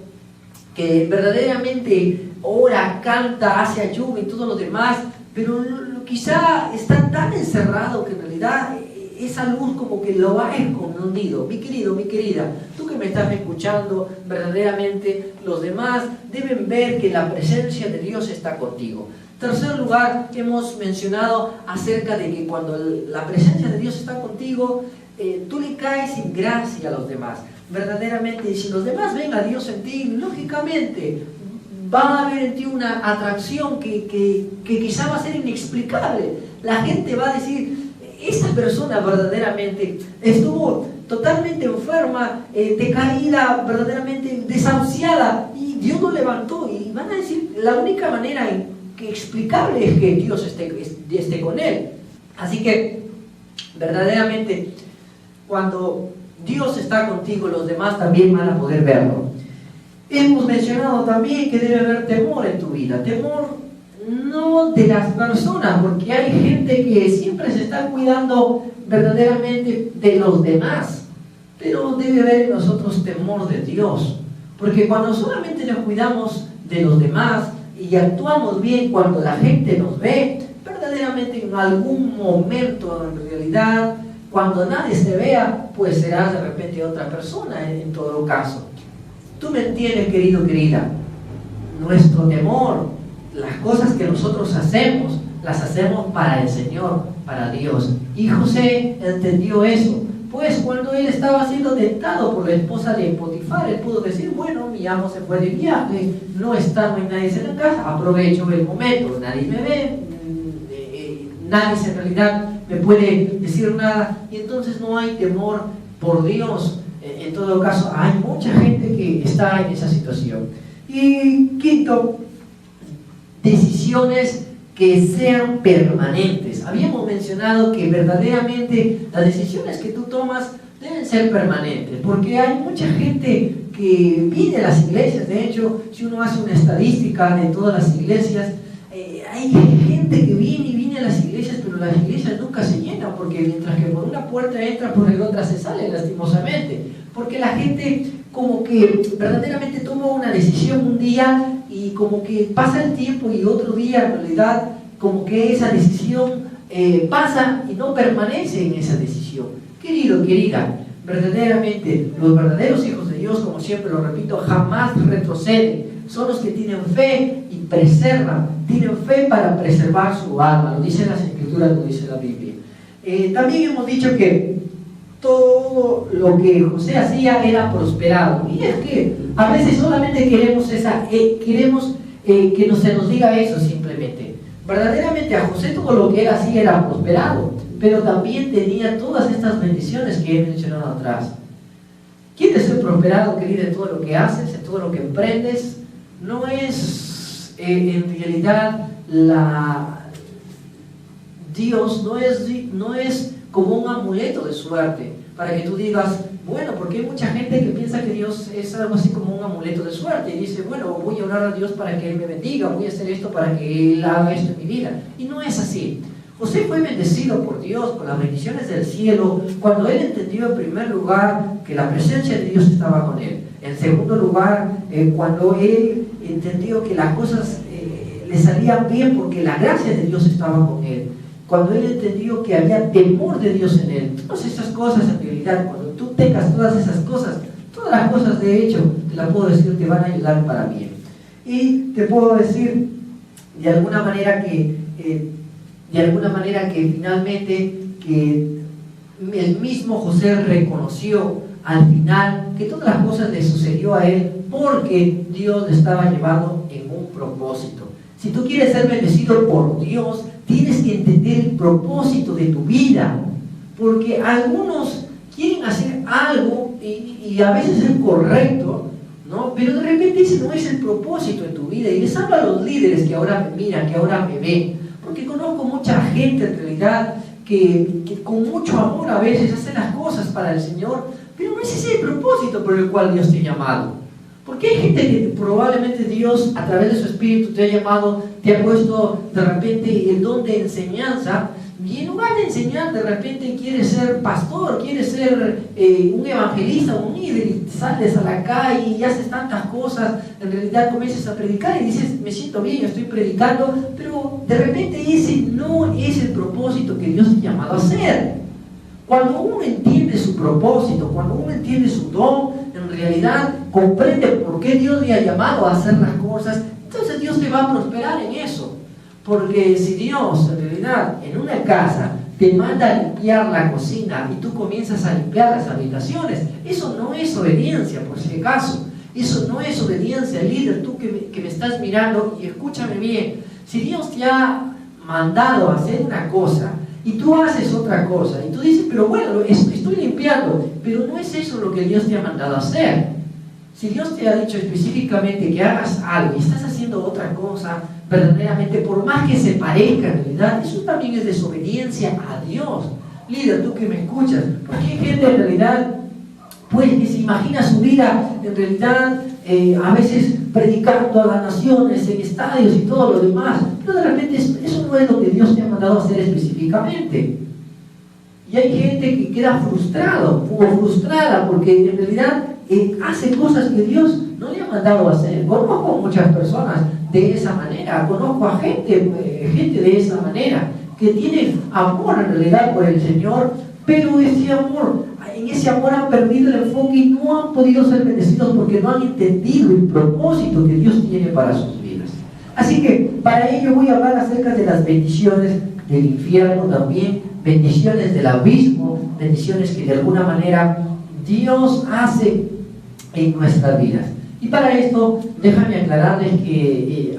que verdaderamente ora, canta, hace ayuno y todo lo demás, pero quizá está tan encerrado que en realidad esa luz como que lo ha escondido. Mi querido, mi querida, tú que me estás escuchando, verdaderamente los demás deben ver que la presencia de Dios está contigo. Tercer lugar, hemos mencionado acerca de que cuando la presencia de Dios está contigo, tú le caes en gracia a los demás. Verdaderamente, si los demás ven a Dios en ti, lógicamente va a haber en ti una atracción que quizá va a ser inexplicable. La gente va a decir, esta persona verdaderamente estuvo totalmente enferma, decaída, verdaderamente desahuciada, y Dios lo levantó. Y van a decir, la única manera que explicable es que Dios esté con él. Así que verdaderamente cuando Dios está contigo, los demás también van a poder verlo. Hemos mencionado también que debe haber temor en tu vida. Temor no de las personas, porque hay gente que siempre se está cuidando verdaderamente de los demás, pero debe haber en nosotros temor de Dios, porque cuando solamente nos cuidamos de los demás y actuamos bien cuando la gente nos ve, verdaderamente en algún momento en realidad, cuando nadie se vea, pues serás de repente otra persona en todo caso. Tú me entiendes, querido, querida. Nuestro temor, las cosas que nosotros hacemos, las hacemos para el Señor, para Dios. Y José entendió eso. Pues cuando él estaba siendo tentado por la esposa de Potifar, él pudo decir, bueno, mi amo se fue de viaje, no hay nadie en la casa, aprovecho el momento, nadie me ve, nadie en realidad me puede decir nada, y entonces no hay temor por Dios. En todo caso, hay mucha gente que está en esa situación. Y quinto, decisiones que sean permanentes. Habíamos mencionado que verdaderamente las decisiones que tú tomas deben ser permanentes, porque hay mucha gente que viene a las iglesias. De hecho, si uno hace una estadística de todas las iglesias, hay gente que viene a las iglesias, pero las iglesias nunca se llenan, porque mientras que por una puerta entra, por la otra se sale, lastimosamente, porque la gente como que verdaderamente toma una decisión un día y como que pasa el tiempo y otro día en realidad como que esa decisión pasa y no permanece en esa decisión. Querido, querida, verdaderamente los verdaderos hijos de Dios, como siempre lo repito, jamás retroceden. Son los que tienen fe y preservan, tienen fe para preservar su alma. Lo dicen las Escrituras, lo dice la Biblia. También hemos dicho que todo lo que José hacía era prosperado. Y es que a veces solamente queremos que se nos diga eso simplemente. Verdaderamente a José todo lo que él hacía era prosperado, pero también tenía todas estas bendiciones que he mencionado atrás. ¿Quieres ser prosperado, querido, en todo lo que haces, en todo lo que emprendes? No es en realidad Dios no es como un amuleto de suerte para que tú digas, Bueno, porque hay mucha gente que piensa que Dios es algo así como un amuleto de suerte y dice, bueno, voy a orar a Dios para que Él me bendiga, voy a hacer esto para que Él haga esto en mi vida. Y no es así. José fue bendecido por Dios, con las bendiciones del cielo, cuando él entendió en primer lugar que la presencia de Dios estaba con él. En segundo lugar, cuando él entendió que las cosas le salían bien porque la gracia de Dios estaba con él. Cuando él entendió que había temor de Dios en él. Todas esas cosas, en realidad, cuando tú tengas todas esas cosas, todas las cosas de hecho, te las puedo decir, te van a ayudar para bien. Y te puedo decir de alguna manera que finalmente que el mismo José reconoció al final que todas las cosas le sucedió a él porque Dios le estaba llevando en un propósito. Si tú quieres ser bendecido por Dios, tienes que entender el propósito de tu vida, porque algunos quieren hacer algo y a veces es correcto, ¿no? Pero de repente ese no es el propósito en tu vida. Y les hablo a los líderes que ahora me miran, que ahora me ven, porque conozco mucha gente en realidad que con mucho amor a veces hace las cosas para el Señor, pero no es ese el propósito por el cual Dios te ha llamado. Porque hay gente que probablemente Dios a través de su Espíritu te ha llamado, te ha puesto de repente el don de enseñanza, y en lugar de enseñar de repente quieres ser pastor, quieres ser un evangelista, un líder, y sales a la calle y haces tantas cosas, en realidad comienzas a predicar y dices, me siento bien, estoy predicando, pero de repente ese no es el propósito que Dios te ha llamado a hacer. Cuando uno entiende su propósito, cuando uno entiende su don, en realidad comprende por qué Dios le ha llamado a hacer las cosas, entonces Dios te va a prosperar en eso. Porque si Dios, en realidad, en una casa te manda a limpiar la cocina y tú comienzas a limpiar las habitaciones, eso no es obediencia, por si acaso. Eso no es obediencia, líder, tú que me estás mirando, y escúchame bien. Si Dios te ha mandado a hacer una cosa y tú haces otra cosa, y tú dices, pero bueno, estoy limpiando, pero no es eso lo que Dios te ha mandado a hacer. Si Dios te ha dicho específicamente que hagas algo y estás haciendo otra cosa, verdaderamente, por más que se parezca en realidad, eso también es desobediencia a Dios. Líder, tú que me escuchas, porque hay gente en realidad pues que se imagina su vida en realidad a veces predicando a las naciones en estadios y todo lo demás, pero de repente eso no es lo que Dios te ha mandado a hacer específicamente. Y hay gente que queda frustrado o frustrada porque en realidad hace cosas que Dios no le ha mandado a hacer. Conozco a muchas personas de esa manera, conozco a gente de esa manera, que tiene amor en realidad por el Señor, pero en ese amor han perdido el enfoque y no han podido ser bendecidos porque no han entendido el propósito que Dios tiene para sus vidas. Así que para ello voy a hablar acerca de las bendiciones del infierno también, bendiciones del abismo, bendiciones que de alguna manera Dios hace en nuestras vidas. Y para esto, déjame aclararles que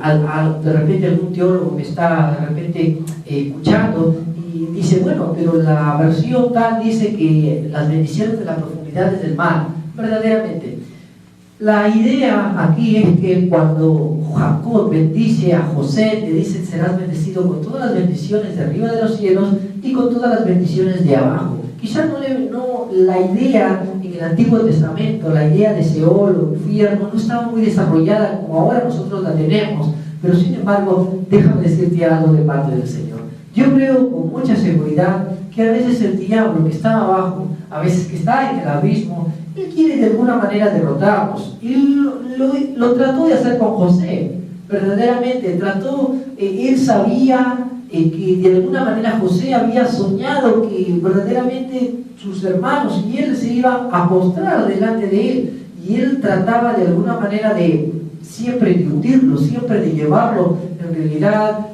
de repente algún teólogo me está de repente escuchando y dice, bueno, pero la versión tal dice que las bendiciones de las profundidades del mar, verdaderamente. La idea aquí es que cuando Jacob bendice a José, le dice, serás bendecido con todas las bendiciones de arriba de los cielos y con todas las bendiciones de abajo. Quizás no la idea en el Antiguo Testamento, la idea de Seol o infierno, no estaba muy desarrollada como ahora nosotros la tenemos, pero sin embargo, déjame decirte algo de parte del Señor. Yo creo con mucha seguridad que a veces el diablo que está abajo, a veces que está en el abismo, él quiere de alguna manera derrotarnos. Y lo trató de hacer con José. Verdaderamente él sabía que de alguna manera José había soñado que verdaderamente sus hermanos y él se iba a postrar delante de él. Y él trataba de alguna manera de siempre de hundirlo, siempre de llevarlo en realidad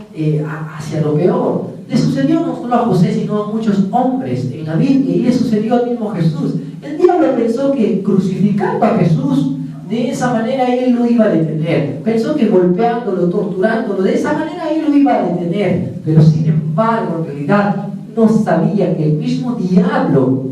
hacia lo peor. Le sucedió no solo a José, sino a muchos hombres en la Biblia, y le sucedió al mismo Jesús. El diablo pensó que crucificando a Jesús, de esa manera él lo iba a detener. Pensó que golpeándolo, torturándolo, de esa manera él lo iba a detener. Pero sin embargo, en realidad, no sabía que el mismo diablo,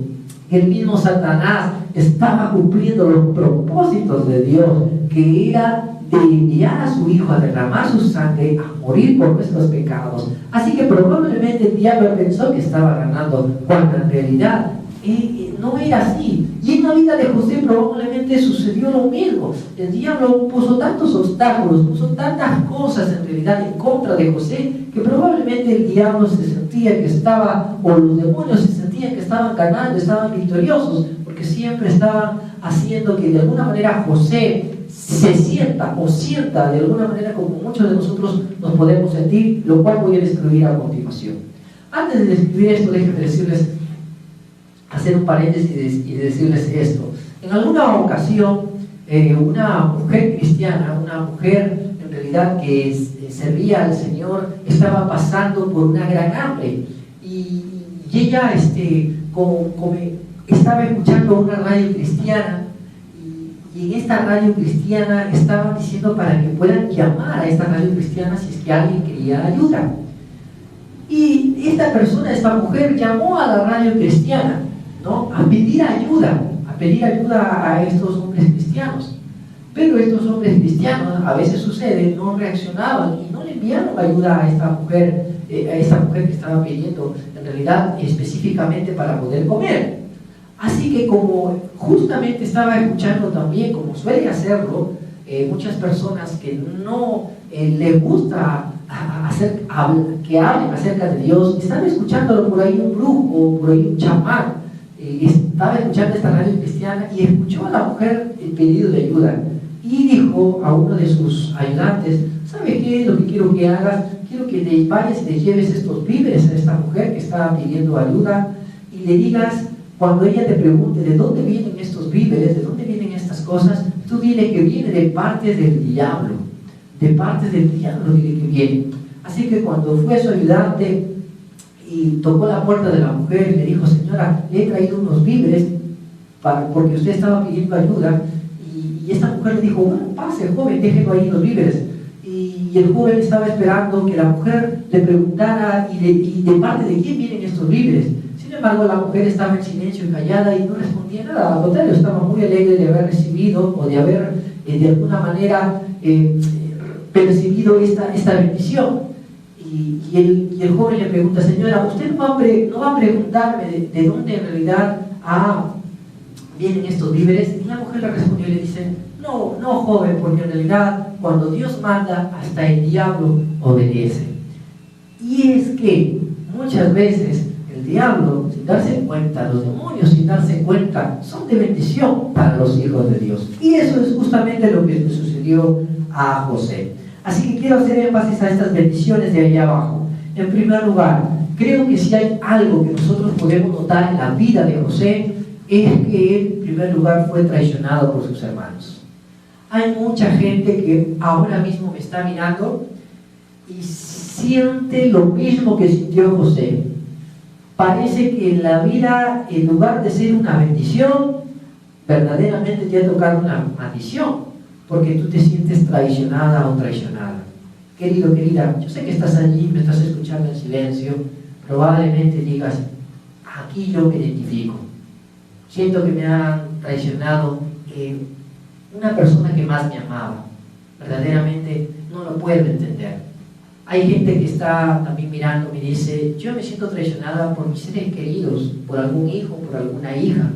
el mismo Satanás, estaba cumpliendo los propósitos de Dios, que era de enviar a su Hijo a derramar su sangre, a morir por nuestros pecados. Así que probablemente el diablo pensó que estaba ganando, cuando en realidad no era así. Y Y en la vida de José probablemente sucedió lo mismo. El diablo puso tantos obstáculos, puso tantas cosas en realidad en contra de José, que probablemente el diablo se sentía que estaba, o los demonios se sentían que estaban ganando, estaban victoriosos, porque siempre estaban haciendo que de alguna manera José se sienta o sienta de alguna manera como muchos de nosotros nos podemos sentir, lo cual voy a describir a continuación. Antes de describir esto, déjenme decirles, hacer un paréntesis y decirles esto. En alguna ocasión, una mujer cristiana, una mujer en realidad que servía al Señor, estaba pasando por una gran hambre, y ella estaba escuchando una radio cristiana, y en esta radio cristiana estaban diciendo para que puedan llamar a esta radio cristiana si es que alguien quería ayuda. Y esta persona, esta mujer, llamó a la radio cristiana, ¿no?, a pedir ayuda a estos hombres cristianos. Pero estos hombres cristianos, a veces sucede, no reaccionaban y no le enviaron ayuda a esta mujer que estaba pidiendo, en realidad específicamente para poder comer. Así que como justamente estaba escuchando también, como suele hacerlo, muchas personas que no les gusta que hablen acerca de Dios, estaba escuchándolo por ahí un brujo, por ahí un chamán, estaba escuchando esta radio cristiana y escuchó a la mujer el pedido de ayuda y dijo a uno de sus ayudantes: ¿sabes qué es lo que quiero que hagas? Quiero que te vayas y le lleves estos víveres a esta mujer que está pidiendo ayuda y le digas, cuando ella te pregunte de dónde vienen estos víveres, de dónde vienen estas cosas, tú dile que viene de parte del diablo, dile que viene. Así que cuando fue su ayudante y tocó la puerta de la mujer y le dijo: señora, le he traído unos víveres porque usted estaba pidiendo ayuda, y esta mujer le dijo: bueno, pase, joven, déjelo ahí los víveres. Y el joven estaba esperando que la mujer le preguntara y de parte de quién vienen estos víveres. Sin embargo, la mujer estaba en silencio y callada y no respondía nada. Al contrario, estaba muy alegre de haber recibido o de haber de alguna manera percibido esta bendición. Y el joven le pregunta: señora, ¿usted no va a preguntarme de dónde en realidad vienen estos víveres? Y la mujer le respondió y le dice: no, joven, porque en realidad cuando Dios manda, hasta el diablo obedece. Y es que muchas veces el diablo, sin darse cuenta, los demonios sin darse cuenta, son de bendición para los hijos de Dios. Y eso es justamente lo que le sucedió a José. Así que quiero hacer énfasis a estas bendiciones de ahí abajo. En primer lugar, creo que si hay algo que nosotros podemos notar en la vida de José, es que él en primer lugar fue traicionado por sus hermanos. Hay mucha gente que ahora mismo me está mirando y siente lo mismo que sintió José. Parece que en la vida, en lugar de ser una bendición, verdaderamente te ha tocado una maldición, porque tú te sientes traicionada o traicionada. Querido, querida, yo sé que estás allí, me estás escuchando en silencio, probablemente digas: aquí yo me identifico, siento que me han traicionado una persona que más me amaba. Verdaderamente no lo puedo entender. Hay gente que está también mirando y dice: yo me siento traicionada por mis seres queridos, por algún hijo, por alguna hija.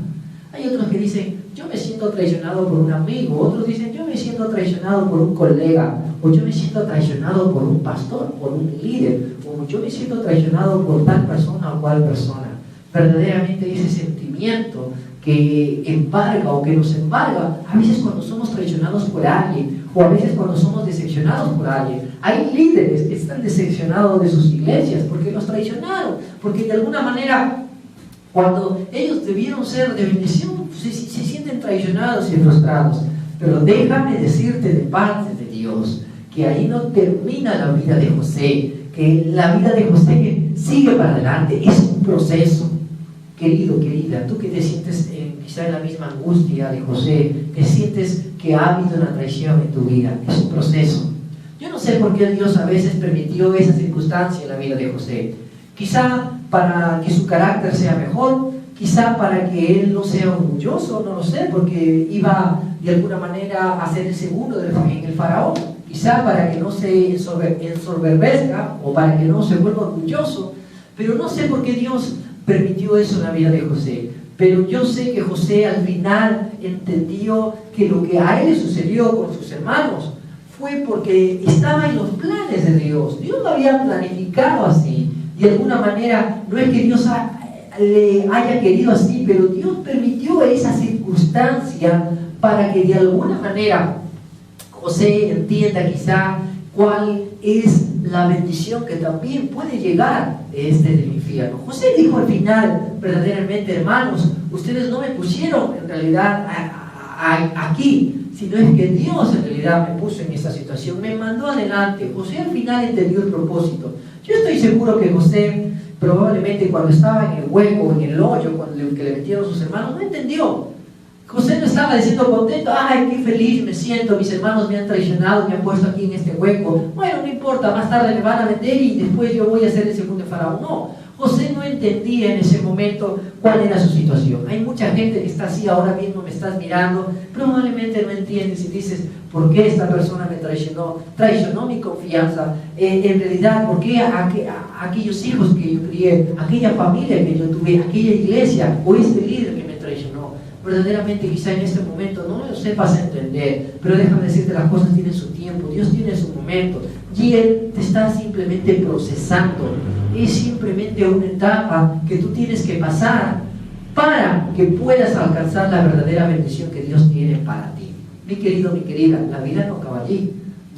Hay otros que dicen: yo me siento traicionado por un amigo. Otros dicen: yo me siento traicionado por un colega, o yo me siento traicionado por un pastor, por un líder, o yo me siento traicionado por tal persona o cual persona. Verdaderamente ese sentimiento que embarga o que nos embarga, a veces cuando somos traicionados por alguien, o a veces cuando somos decepcionados por alguien. Hay líderes que están decepcionados de sus iglesias porque los traicionaron, porque de alguna manera, cuando ellos debieron ser de bendición, se sienten traicionados y frustrados. Pero déjame decirte de parte de Dios que ahí no termina la vida de José, que la vida de José sigue para adelante, es un proceso. Querido, querida, tú que te sientes quizá en la misma angustia de José, que sientes que ha habido una traición en tu vida, es un proceso. Yo no sé por qué Dios a veces permitió esa circunstancia en la vida de José. Quizá para que su carácter sea mejor, quizá para que él no sea orgulloso, no lo sé, porque iba de alguna manera a ser el segundo en el faraón. Quizá para que no se ensoberbezca o para que no se vuelva orgulloso, pero no sé por qué Dios permitió eso en la vida de José. Pero yo sé que José al final entendió que lo que a él le sucedió con sus hermanos fue porque estaba en los planes de Dios. Dios lo había planificado así. De alguna manera, no es que Dios le haya querido así, pero Dios permitió esa circunstancia para que de alguna manera José entienda quizá cuál es la bendición que también puede llegar del infierno. José dijo al final, verdaderamente, hermanos, ustedes no me pusieron en realidad aquí, sino es que Dios en realidad me puso en esa situación, me mandó adelante. José al final entendió el propósito. Yo estoy seguro que José probablemente cuando estaba en el hueco, en el hoyo, cuando que le metieron sus hermanos, no entendió. José no estaba diciendo contento, ay, qué feliz me siento, mis hermanos me han traicionado, me han puesto aquí en este hueco. Bueno, no importa, más tarde me van a vender y después yo voy a ser el segundo faraón. No, José no entendía en ese momento cuál era su situación. Hay mucha gente que está así ahora mismo, me estás mirando, probablemente no entiendes y dices, ¿por qué esta persona me traicionó mi confianza? En realidad, ¿por qué aquellos hijos que yo crié, aquella familia que yo tuve, aquella iglesia o este líder que me traicionó? Verdaderamente quizá en este momento no lo sepas entender, pero déjame decirte, las cosas tienen su tiempo, Dios tiene su momento y Él te está simplemente procesando. Es simplemente una etapa que tú tienes que pasar para que puedas alcanzar la verdadera bendición que Dios tiene para ti. Mi querido, mi querida, la vida no acaba allí.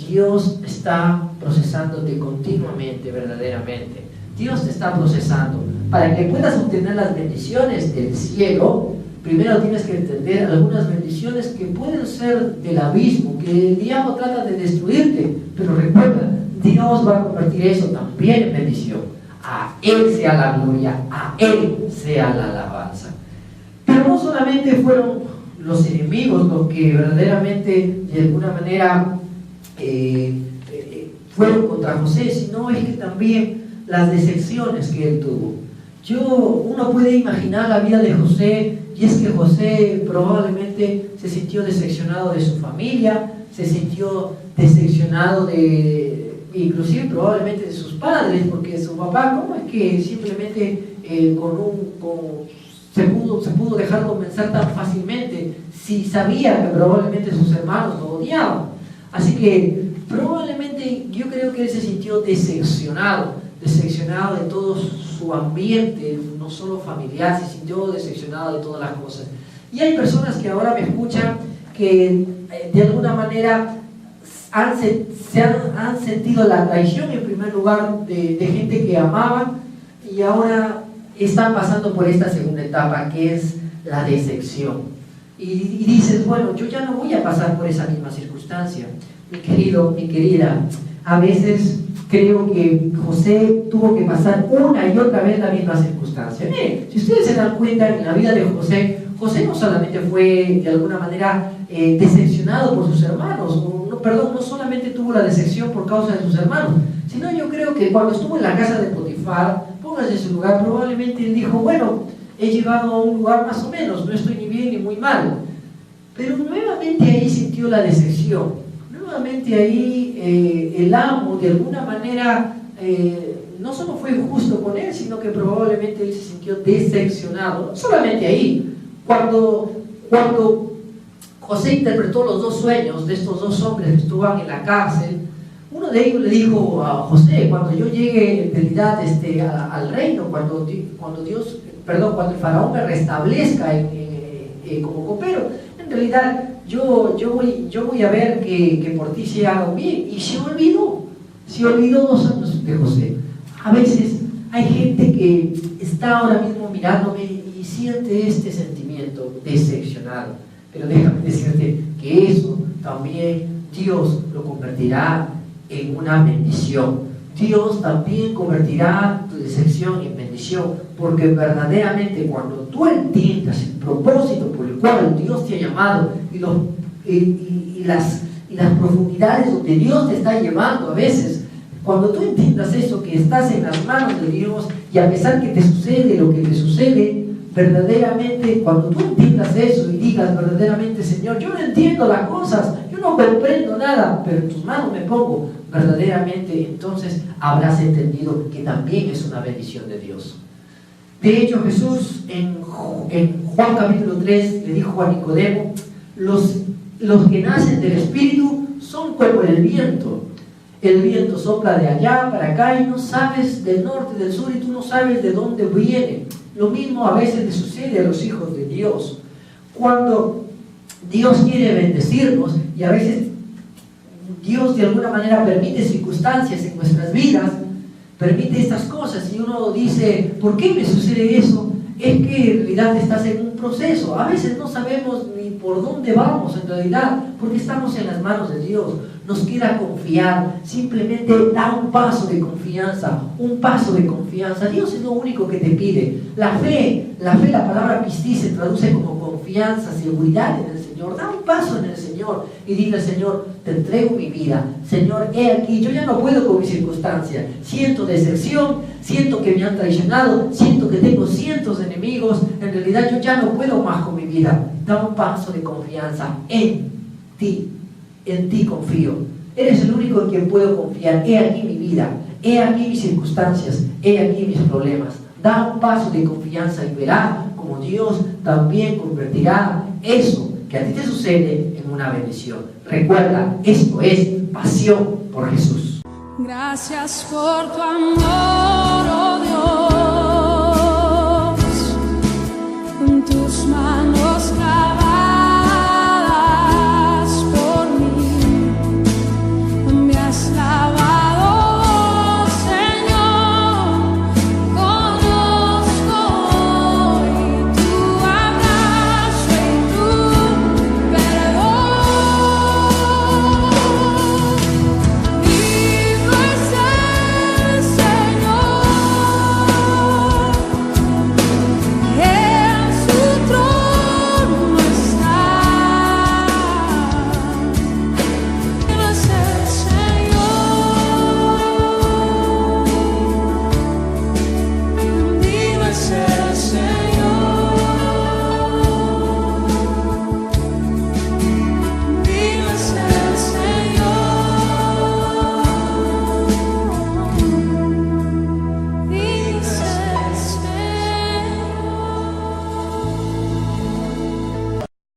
Dios está procesándote continuamente, verdaderamente. Dios te está procesando para que puedas obtener las bendiciones del cielo. Primero tienes que entender algunas bendiciones que pueden ser del abismo, que el diablo trata de destruirte, pero recuerda, Dios va a convertir eso también en bendición. A Él sea la gloria, a Él sea la alabanza. Pero no solamente fueron los enemigos los que verdaderamente de alguna manera fueron contra José, sino es que también las decepciones que él tuvo. Uno puede imaginar la vida de José, y es que José probablemente se sintió decepcionado de su familia, se sintió decepcionado inclusive probablemente de sus padres, porque su papá, ¿cómo es que simplemente se pudo dejar convencer tan fácilmente si sabía que probablemente sus hermanos lo odiaban? Así que probablemente yo creo que él se sintió decepcionado de todo su ambiente, no solo familiar, se sintió decepcionado de todas las cosas. Y hay personas que ahora me escuchan que de alguna manera han sentido la traición en primer lugar de gente que amaban y ahora están pasando por esta segunda etapa que es la decepción. Y dices, bueno, yo ya no voy a pasar por esa misma circunstancia. Mi querido, mi querida, a veces creo que José tuvo que pasar una y otra vez la misma circunstancia. Miren, si ustedes se dan cuenta, en la vida de José no solamente fue de alguna manera decepcionado por sus hermanos, no solamente tuvo la decepción por causa de sus hermanos, sino yo creo que cuando estuvo en la casa de Potifar, póngase en su lugar, probablemente él dijo, bueno, he llegado a un lugar más o menos, no estoy ni bien ni muy mal. Pero nuevamente ahí sintió la decepción. Nuevamente ahí el amo de alguna manera no solo fue injusto con él, sino que probablemente él se sintió decepcionado. No solamente ahí, cuando José interpretó los dos sueños de estos dos hombres que estaban en la cárcel, uno de ellos le dijo a José, cuando yo llegue en realidad al reino, cuando el faraón me restablezca como copero, en realidad yo voy a ver que por ti se haga bien. Y se olvidó 2 años de José. A veces hay gente que está ahora mismo mirándome y siente este sentimiento decepcionado. Pero déjame decirte que eso también Dios lo convertirá en una bendición. Dios también convertirá tu decepción en bendición, porque verdaderamente cuando tú entiendas el propósito por el cual Dios te ha llamado y las profundidades donde Dios te está llevando a veces, cuando tú entiendas eso, que estás en las manos de Dios y a pesar que te sucede lo que te sucede, verdaderamente cuando tú entiendas eso y digas verdaderamente, Señor, yo no entiendo las cosas, yo no comprendo nada, pero en tus manos me pongo, verdaderamente entonces habrás entendido que también es una bendición de Dios. De hecho, Jesús en Juan capítulo 3 le dijo a Nicodemo, los que nacen del Espíritu son como el viento. El viento sopla de allá para acá y no sabes del norte, del sur, y tú no sabes de dónde viene. Lo mismo a veces le sucede a los hijos de Dios. Cuando Dios quiere bendecirnos, y a veces Dios de alguna manera permite circunstancias en nuestras vidas, permite estas cosas, y uno dice, ¿por qué me sucede eso? Es que en realidad estás en un proceso. A veces no sabemos ni por dónde vamos en realidad, porque estamos en las manos de Dios. Nos queda confiar, simplemente da un paso de confianza, un paso de confianza. Dios es lo único que te pide. La fe, la palabra pistí se traduce como confianza, seguridad en el Señor. Da un paso en el Señor y dile al Señor, te entrego mi vida. Señor, he aquí, yo ya no puedo con mi circunstancia. Siento decepción, siento que me han traicionado, siento que tengo cientos de enemigos. En realidad yo ya no puedo más con mi vida. Da un paso de confianza en ti. En ti confío. Eres el único en quien puedo confiar. He aquí mi vida, he aquí mis circunstancias, he aquí mis problemas. Da un paso de confianza y verás como Dios también convertirá eso que a ti te sucede en una bendición. Recuerda, esto es pasión por Jesús. Gracias por tu amor.